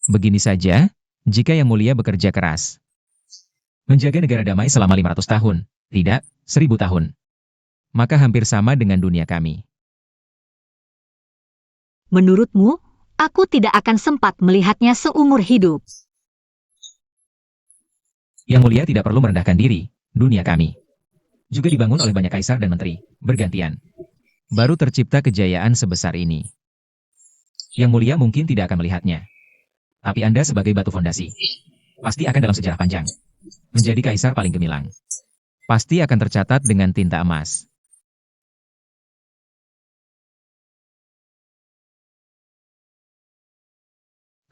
Begini saja, jika Yang Mulia bekerja keras. Menjaga negara damai selama 500 tahun, tidak 1000 tahun. Maka hampir sama dengan dunia kami. Menurutmu, aku tidak akan sempat melihatnya seumur hidup. Yang Mulia tidak perlu merendahkan diri, dunia kami juga dibangun oleh banyak kaisar dan menteri, bergantian. Baru tercipta kejayaan sebesar ini. Yang Mulia mungkin tidak akan melihatnya. Tapi Anda sebagai batu fondasi, pasti akan dalam sejarah panjang. Menjadi kaisar paling gemilang. Pasti akan tercatat dengan tinta emas.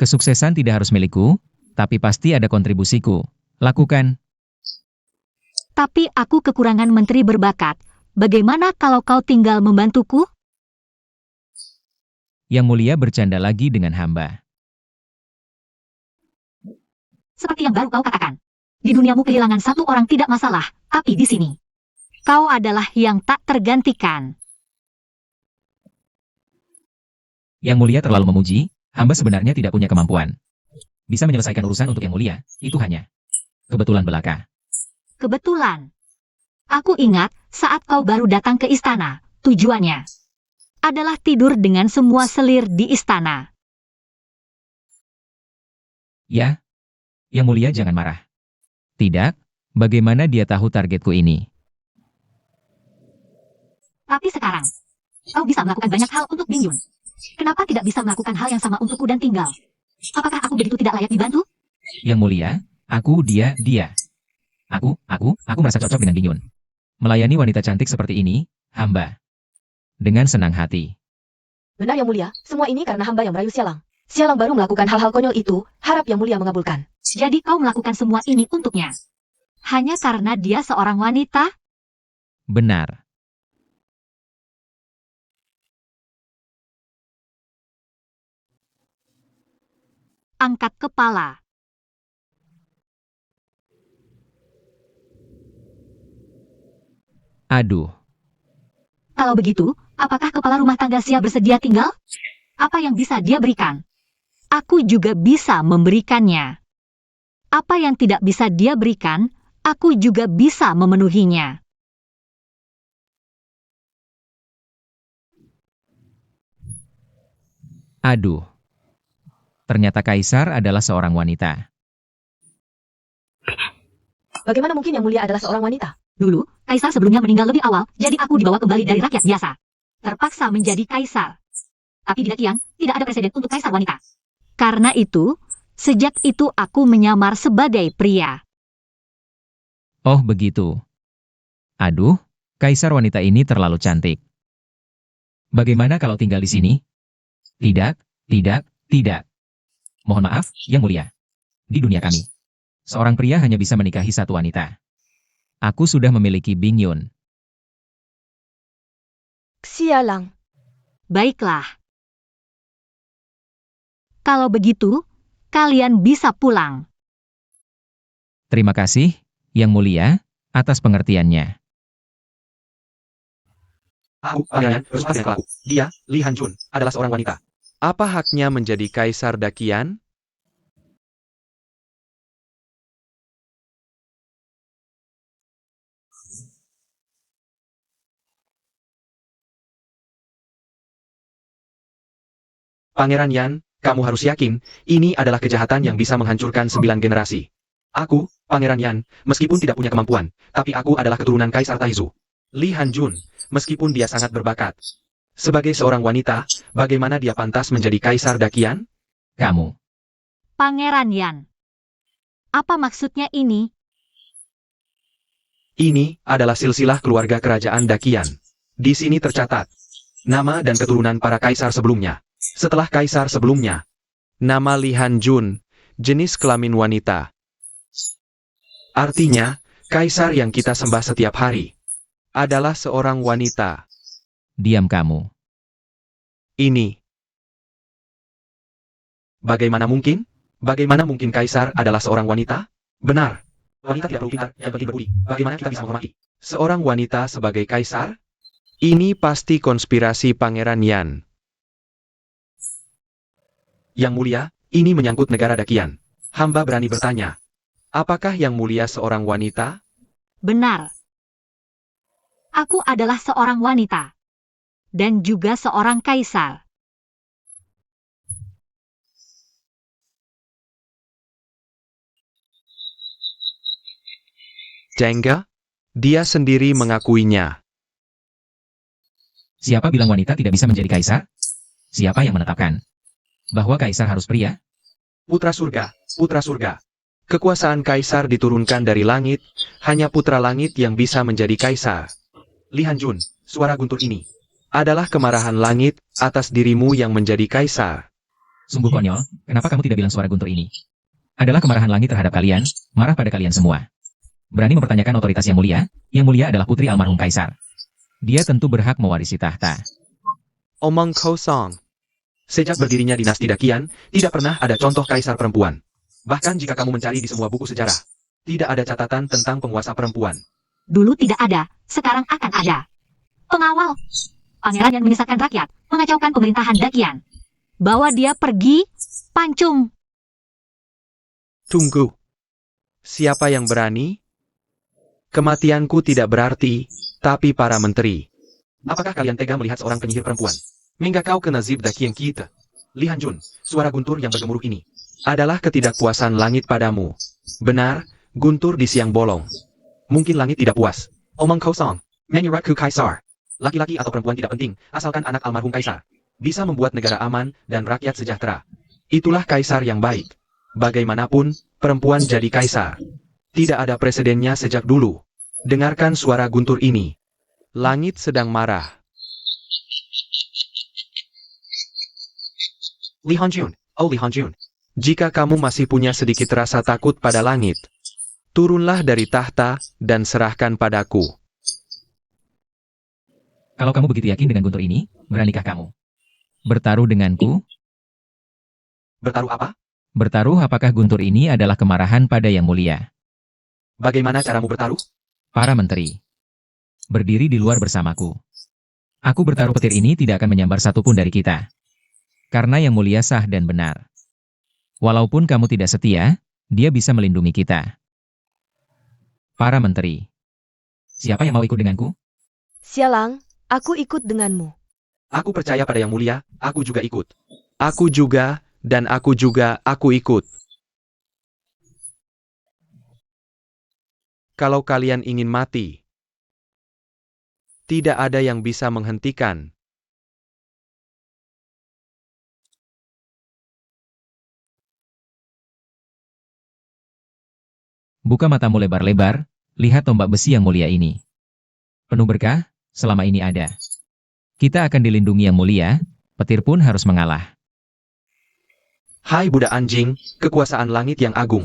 Kesuksesan tidak harus milikku, tapi pasti ada kontribusiku. Lakukan. Tapi aku kekurangan menteri berbakat. Bagaimana kalau kau tinggal membantuku? Yang Mulia bercanda lagi dengan hamba. Seperti yang baru kau katakan. Di duniamu kehilangan satu orang tidak masalah, tapi di sini, kau adalah yang tak tergantikan. Yang Mulia terlalu memuji, hamba sebenarnya tidak punya kemampuan. Bisa menyelesaikan urusan untuk Yang Mulia, itu hanya kebetulan belaka. Kebetulan. Aku ingat saat kau baru datang ke istana, tujuannya adalah tidur dengan semua selir di istana. Ya, Yang Mulia jangan marah. Tidak, bagaimana dia tahu targetku ini? Tapi sekarang, kau bisa melakukan banyak hal untuk Bingyun. Kenapa tidak bisa melakukan hal yang sama untukku dan tinggal? Apakah aku begitu tidak layak dibantu? Yang Mulia, aku, dia. Aku merasa cocok dengan Bingyun. Melayani wanita cantik seperti ini, hamba. Dengan senang hati. Benar Yang Mulia, semua ini karena hamba yang merayu Sialang. Sialang baru melakukan hal-hal konyol itu, harap Yang Mulia mengabulkan. Jadi kau melakukan semua ini untuknya? Hanya karena dia seorang wanita? Benar. Angkat kepala. Aduh, Kalau begitu, apakah kepala rumah tangga Sia bersedia tinggal? Apa yang bisa dia berikan? Aku juga bisa memberikannya. Apa yang tidak bisa dia berikan, aku juga bisa memenuhinya. aduh. Ternyata kaisar adalah seorang wanita. Bagaimana mungkin Yang Mulia adalah seorang wanita? Dulu, kaisar sebelumnya meninggal lebih awal, jadi aku dibawa kembali dari rakyat biasa. Terpaksa menjadi kaisar. Tapi di Dakian, tidak ada presiden untuk kaisar wanita. Karena itu, sejak itu aku menyamar sebagai pria. Oh begitu. Aduh, kaisar wanita ini terlalu cantik. Bagaimana kalau tinggal di sini? Tidak. Mohon maaf, Yang Mulia. Di dunia kami, seorang pria hanya bisa menikahi satu wanita. Aku sudah memiliki Bingyun. Sialang. Baiklah. Kalau begitu, kalian bisa pulang. Terima kasih, Yang Mulia, atas pengertiannya. Aku, Pangeran, bersumpah dengan kelaku. Dia, Li Hanjun, adalah seorang wanita. Apa haknya menjadi kaisar Dakian? Pangeran Yan, kamu harus yakin, ini adalah kejahatan yang bisa menghancurkan 9 generasi. Aku, Pangeran Yan, meskipun tidak punya kemampuan, tapi aku adalah keturunan Kaisar Taizu. Li Hanjun, meskipun dia sangat berbakat. Sebagai seorang wanita, bagaimana dia pantas menjadi Kaisar Dakian? Kamu, Pangeran Yan. Apa maksudnya ini? Ini adalah silsilah keluarga kerajaan Dakian. Di sini tercatat nama dan keturunan para kaisar sebelumnya. Setelah kaisar sebelumnya, Nama Li Hanjun, jenis kelamin wanita. artinya, kaisar yang kita sembah setiap hari. Adalah seorang wanita. diam kamu. Ini. Bagaimana mungkin? Bagaimana mungkin kaisar adalah seorang wanita? Benar. Wanita tidak perlu pintar, yang penting berbudi. Bagaimana kita bisa menghormati? Seorang wanita sebagai kaisar? Ini pasti konspirasi Pangeran Yan. Yang mulia, ini menyangkut negara Dakian. Hamba berani bertanya. Apakah Yang Mulia seorang wanita? Benar. Aku adalah seorang wanita. Dan juga seorang kaisar. Jengga? Dia sendiri mengakuinya. Siapa bilang wanita tidak bisa menjadi kaisar? Siapa yang menetapkan bahwa kaisar harus pria? Putra surga, putra surga. Kekuasaan kaisar diturunkan dari langit, hanya putra langit yang bisa menjadi kaisar. Li Hanjun, suara guntur ini. Adalah kemarahan langit atas dirimu yang menjadi kaisar. Sungguh konyol, kenapa kamu tidak bilang suara guntur ini? Adalah kemarahan langit terhadap kalian, marah pada kalian semua. Berani mempertanyakan otoritas Yang Mulia adalah putri almarhum kaisar. Dia tentu berhak mewarisi tahta. Omong kosong. Sejak berdirinya dinasti Dakian, tidak pernah ada contoh kaisar perempuan. Bahkan jika kamu mencari di semua buku sejarah, tidak ada catatan tentang penguasa perempuan. Dulu tidak ada, sekarang akan ada. Pengawal. Pangeran yang menyesatkan rakyat, mengacaukan pemerintahan Dakian. Bawa dia pergi, pancung. Tunggu. Siapa yang berani? Kematianku tidak berarti, tapi para menteri. Apakah kalian tega melihat seorang penyihir perempuan? Mengga kau kena zib Dakian kita. Li Hanjun, suara guntur yang bergemuruh ini. Adalah ketidakpuasan langit padamu. Benar, guntur di siang bolong. Mungkin langit tidak puas. Omong kosong. Menyuratku kaisar. Laki-laki atau perempuan tidak penting, asalkan anak almarhum kaisar bisa membuat negara aman dan rakyat sejahtera. Itulah kaisar yang baik. Bagaimanapun, perempuan jadi kaisar. Tidak ada presidennya sejak dulu. Dengarkan suara guntur ini. Langit sedang marah. Li Hanjun, oh Li Hanjun. Jika kamu masih punya sedikit rasa takut pada langit, turunlah dari tahta dan serahkan padaku. Kalau kamu begitu yakin dengan guntur ini, beranikah kamu bertaruh denganku? Bertaruh apa? Bertaruh apakah guntur ini adalah kemarahan pada Yang Mulia? Bagaimana caramu bertaruh? Para menteri berdiri di luar bersamaku. Aku bertaruh petir ini tidak akan menyambar satupun dari kita. Karena Yang Mulia sah dan benar. Walaupun kamu tidak setia, dia bisa melindungi kita. Para menteri. Siapa yang mau ikut denganku? Sialang, aku ikut denganmu. Aku percaya pada Yang Mulia, aku juga ikut. Aku juga, dan aku juga, aku ikut. Kalau kalian ingin mati, tidak ada yang bisa menghentikan. Buka matamu lebar-lebar, lihat tombak besi yang mulia ini. Penuh berkah, selama ini ada. Kita akan dilindungi Yang Mulia, petir pun harus mengalah. Hai Buddha anjing, kekuasaan langit yang agung.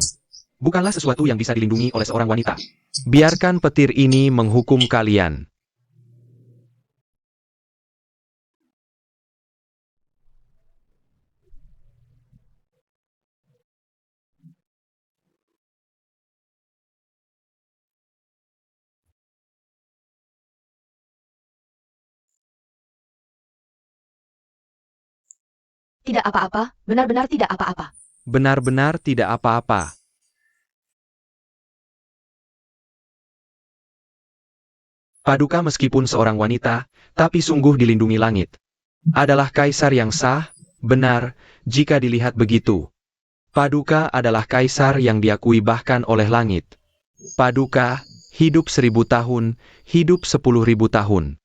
Bukanlah sesuatu yang bisa dilindungi oleh seorang wanita. Biarkan petir ini menghukum kalian. Tidak apa-apa, benar-benar tidak apa-apa. Benar-benar tidak apa-apa. Paduka meskipun seorang wanita, tapi sungguh dilindungi langit. Adalah kaisar yang sah, benar, jika dilihat begitu. Paduka adalah kaisar yang diakui bahkan oleh langit. Paduka, hidup 1000 tahun, hidup 10.000 tahun.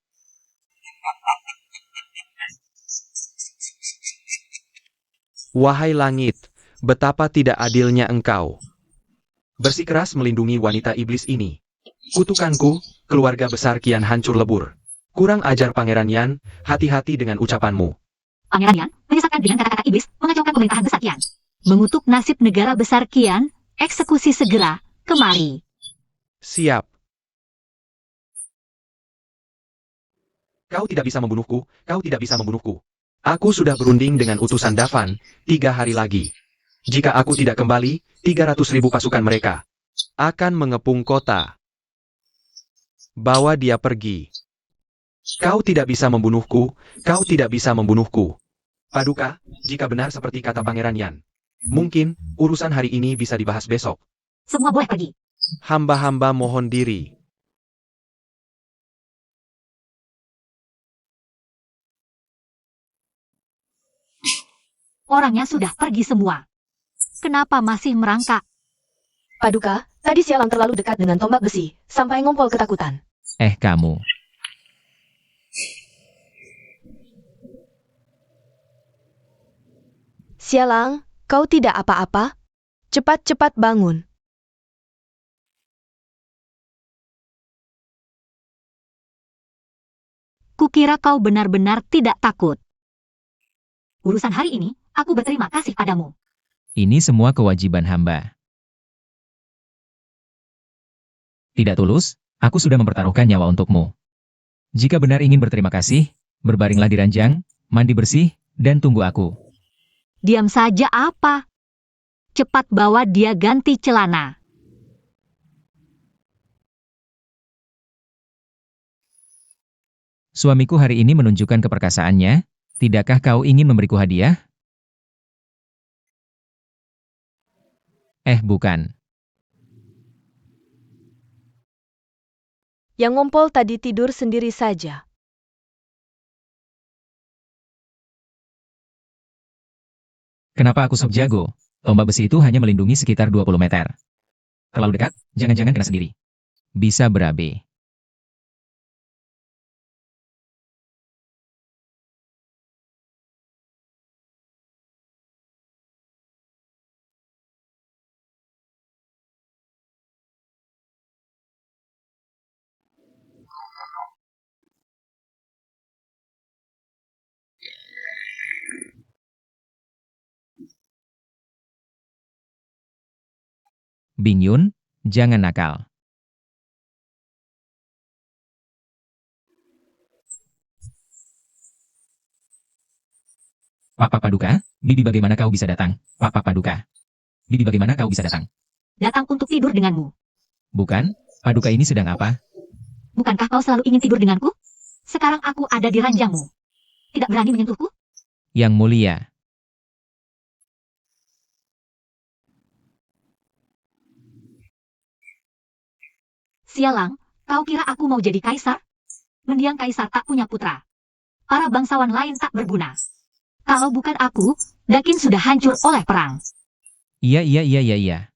Wahai langit, betapa tidak adilnya engkau. Bersikeras melindungi wanita iblis ini. Kutukanku, keluarga besar kian hancur lebur. Kurang ajar Pangeran Yan, hati-hati dengan ucapanmu. Pangeran Yan menyesatkan dengan kata-kata iblis, mengacaukan pemerintahan besar Kian. Mengutuk nasib negara besar Kian, eksekusi segera, kemari. Siap. Kau tidak bisa membunuhku, kau tidak bisa membunuhku. Aku sudah berunding dengan utusan Dafan, 3 hari lagi. Jika aku tidak kembali, 300.000 pasukan mereka Akan mengepung kota. Bawa dia pergi. Kau tidak bisa membunuhku, kau tidak bisa membunuhku. Paduka, jika benar seperti kata Pangeran Yan, mungkin urusan hari ini bisa dibahas besok. Semua boleh pergi. Hamba-hamba mohon diri. Orangnya sudah pergi semua. Kenapa masih merangkak? Paduka, tadi Sialang terlalu dekat dengan tombak besi, sampai ngompol ketakutan. Kamu. Sialang, kau tidak apa-apa? Cepat-cepat bangun. Kukira kau benar-benar tidak takut. Urusan hari ini, aku berterima kasih padamu. Ini semua kewajiban hamba. Tidak tulus, aku sudah mempertaruhkan nyawa untukmu. Jika benar ingin berterima kasih, berbaringlah di ranjang, mandi bersih, dan tunggu aku. Diam saja apa? Cepat bawa dia ganti celana. Suamiku hari ini menunjukkan keperkasaannya, tidakkah kau ingin memberiku hadiah? Bukan. Yang ngompol tadi tidur sendiri saja. Kenapa aku sok jago? Tombak besi itu hanya melindungi sekitar 20 meter. Terlalu dekat, jangan-jangan kena sendiri. Bisa berabe. Bing Yun, jangan nakal. Pak Paduka, Bibi bagaimana kau bisa datang? Pak Paduka. Bibi bagaimana kau bisa datang? Datang untuk tidur denganmu. Bukan, Paduka ini sedang apa? Bukankah kau selalu ingin tidur denganku? Sekarang aku ada di ranjangmu. Tidak berani menyentuhku? Yang mulia. Sialang, kau kira aku mau jadi kaisar? Mendiang kaisar tak punya putra. Para bangsawan lain tak berguna. Kalau bukan aku, Dakin sudah hancur oleh perang. Iya.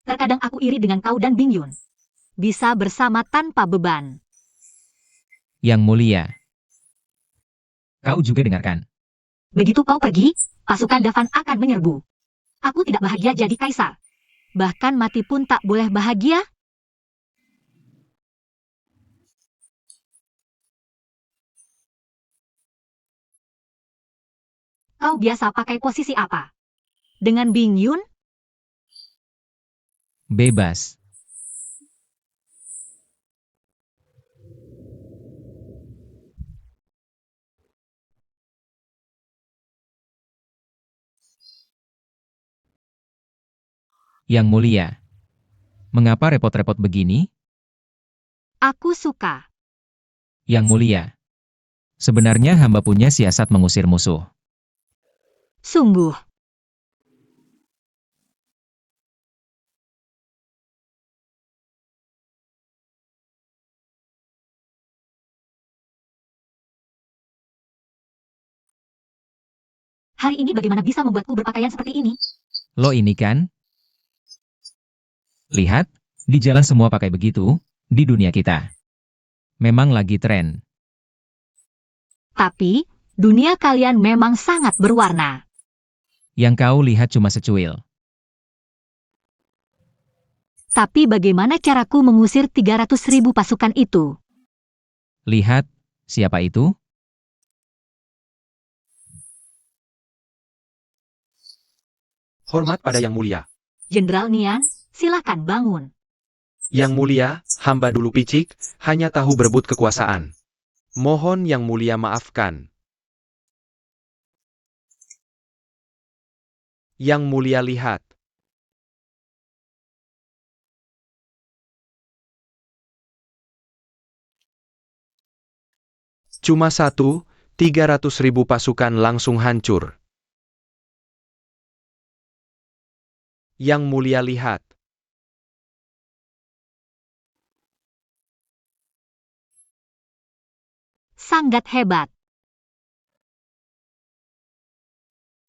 Terkadang aku iri dengan kau dan Bing Yun. Bisa bersama tanpa beban. Yang mulia. Kau juga dengarkan. Begitu kau pergi, pasukan Dafan akan menyerbu. Aku tidak bahagia jadi kaisar. Bahkan mati pun tak boleh bahagia. Kau biasa pakai posisi apa? Dengan Bing Yun? Bebas. Yang mulia. Mengapa repot-repot begini? Aku suka. Yang mulia. Sebenarnya hamba punya siasat mengusir musuh. Sungguh. Hari ini bagaimana bisa membuatku berpakaian seperti ini? Lo ini kan? Lihat, di jalan semua pakai begitu, di dunia kita. Memang lagi tren. Tapi, dunia kalian memang sangat berwarna. Yang kau lihat cuma secuil. Tapi bagaimana caraku mengusir 300.000 pasukan itu? Lihat, siapa itu? Hormat pada Yang Mulia. Jenderal Nian, silakan bangun. Yang Mulia, hamba dulu picik, hanya tahu berebut kekuasaan. Mohon Yang Mulia maafkan. Yang Mulia lihat. Cuma 300.000 pasukan langsung hancur. Yang Mulia lihat. Sangat hebat.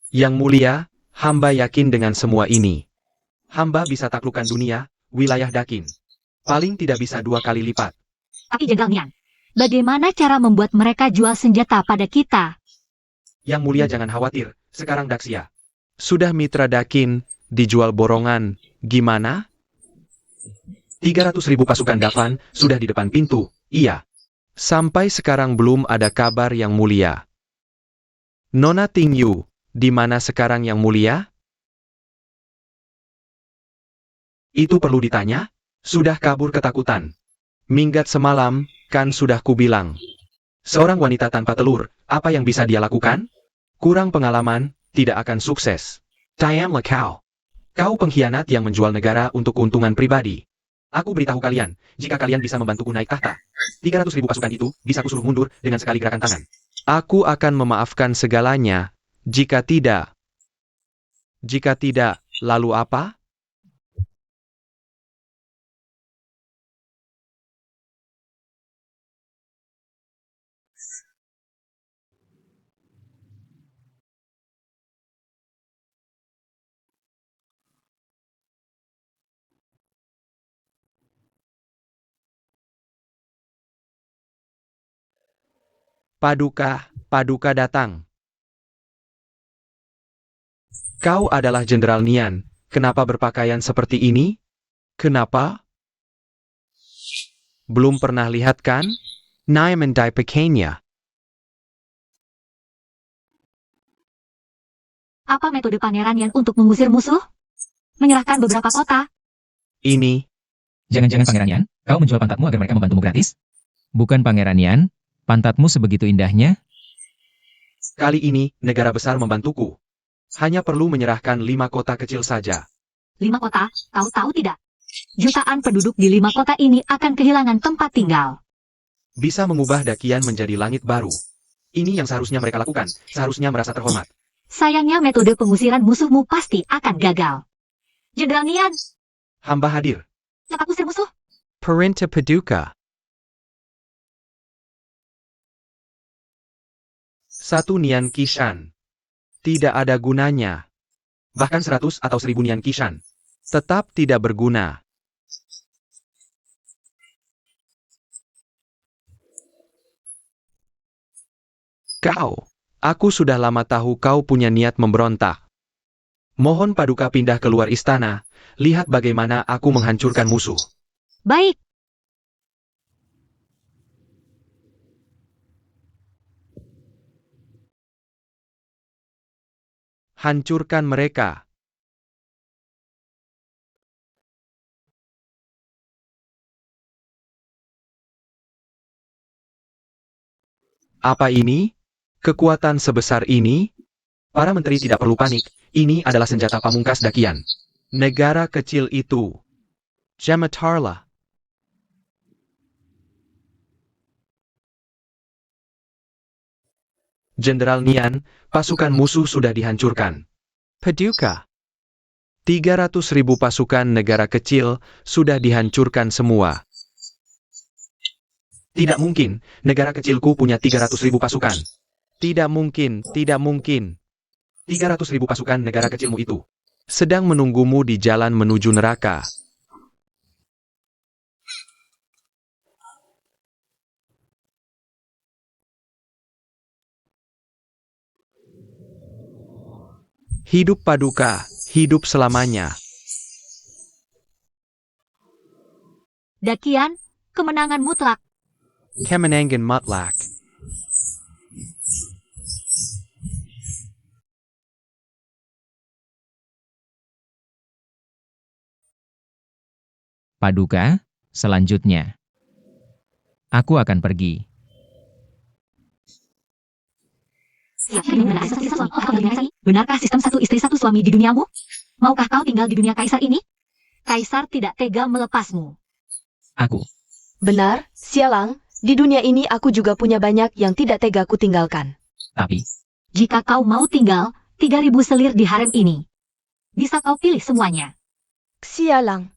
Yang Mulia, hamba yakin dengan semua ini. Hamba bisa taklukkan dunia, wilayah Dakin. Paling tidak bisa 2 kali lipat. Tapi Jenderal Nian, bagaimana cara membuat mereka jual senjata pada kita? Yang Mulia jangan khawatir, sekarang Daxia. Sudah mitra Dakin, dijual borongan, gimana? 300.000 pasukan Dafan sudah di depan pintu, iya. Sampai sekarang belum ada kabar Yang Mulia. Nona Tingyu, di mana sekarang Yang Mulia? Itu perlu ditanya? Sudah kabur ketakutan. Minggat semalam, kan sudah kubilang. Seorang wanita tanpa telur, apa yang bisa dia lakukan? Kurang pengalaman, tidak akan sukses. Tiam Lekau. Kau pengkhianat yang menjual negara untuk keuntungan pribadi. Aku beritahu kalian, jika kalian bisa membantuku naik tahta, 300.000 pasukan itu bisa kusuruh mundur dengan sekali gerakan tangan. Aku akan memaafkan segalanya, jika tidak. Jika tidak, lalu apa? Paduka datang. Kau adalah Jenderal Nian, kenapa berpakaian seperti ini? Kenapa? Belum pernah lihat kan? Naimandai pakainya. Apa metode Pangeran Yan untuk mengusir musuh? Menyerahkan beberapa kota. Ini. Jangan-jangan Pangeran Yan, kau menjual pantatmu agar mereka membantumu gratis? Bukan Pangeran Yan, pantatmu sebegitu indahnya? Kali ini, negara besar membantuku. Hanya perlu menyerahkan 5 kota kecil saja. 5 kota, kau tahu tidak? Jutaan penduduk di 5 kota ini akan kehilangan tempat tinggal. Bisa mengubah Dakian menjadi langit baru. Ini yang seharusnya mereka lakukan, seharusnya merasa terhormat. Sayangnya metode pengusiran musuhmu pasti akan gagal. Jenderal Nian, Hamba hadir. cepat usir musuh. Perintah Paduka. 1 Nian Kishan. Tidak ada gunanya. Bahkan 100 atau 1000 Nian Kishan. Tetap tidak berguna. Aku sudah lama tahu kau punya niat memberontak. Mohon Paduka pindah keluar istana, lihat bagaimana aku menghancurkan musuh. Baik, Hancurkan mereka. Apa ini? Kekuatan sebesar ini? Para menteri tidak perlu panik, ini adalah senjata pamungkas Dakian. Negara kecil itu. Jamatarla. Jenderal Nian, pasukan musuh sudah dihancurkan. Paduka. 300.000 pasukan negara kecil sudah dihancurkan semua. Tidak mungkin, negara kecilku punya 300.000 pasukan. Tidak mungkin, tidak mungkin. 300.000 pasukan negara kecilmu itu. Sedang menunggumu di jalan menuju neraka. Hidup Paduka, hidup selamanya. Dakian, kemenangan mutlak. Kemenangan mutlak. Paduka, selanjutnya. Aku akan pergi. Benarkah sistem 1 istri 1 suami di duniamu? Maukah kau tinggal di dunia kaisar ini? Kaisar tidak tega melepasmu. Aku. Benar, Sialang, Di dunia ini aku juga punya banyak yang tidak tega ku tinggalkan. Tapi, Jika kau mau tinggal, 3.000 selir di harem ini. Bisa kau pilih semuanya. Sialang.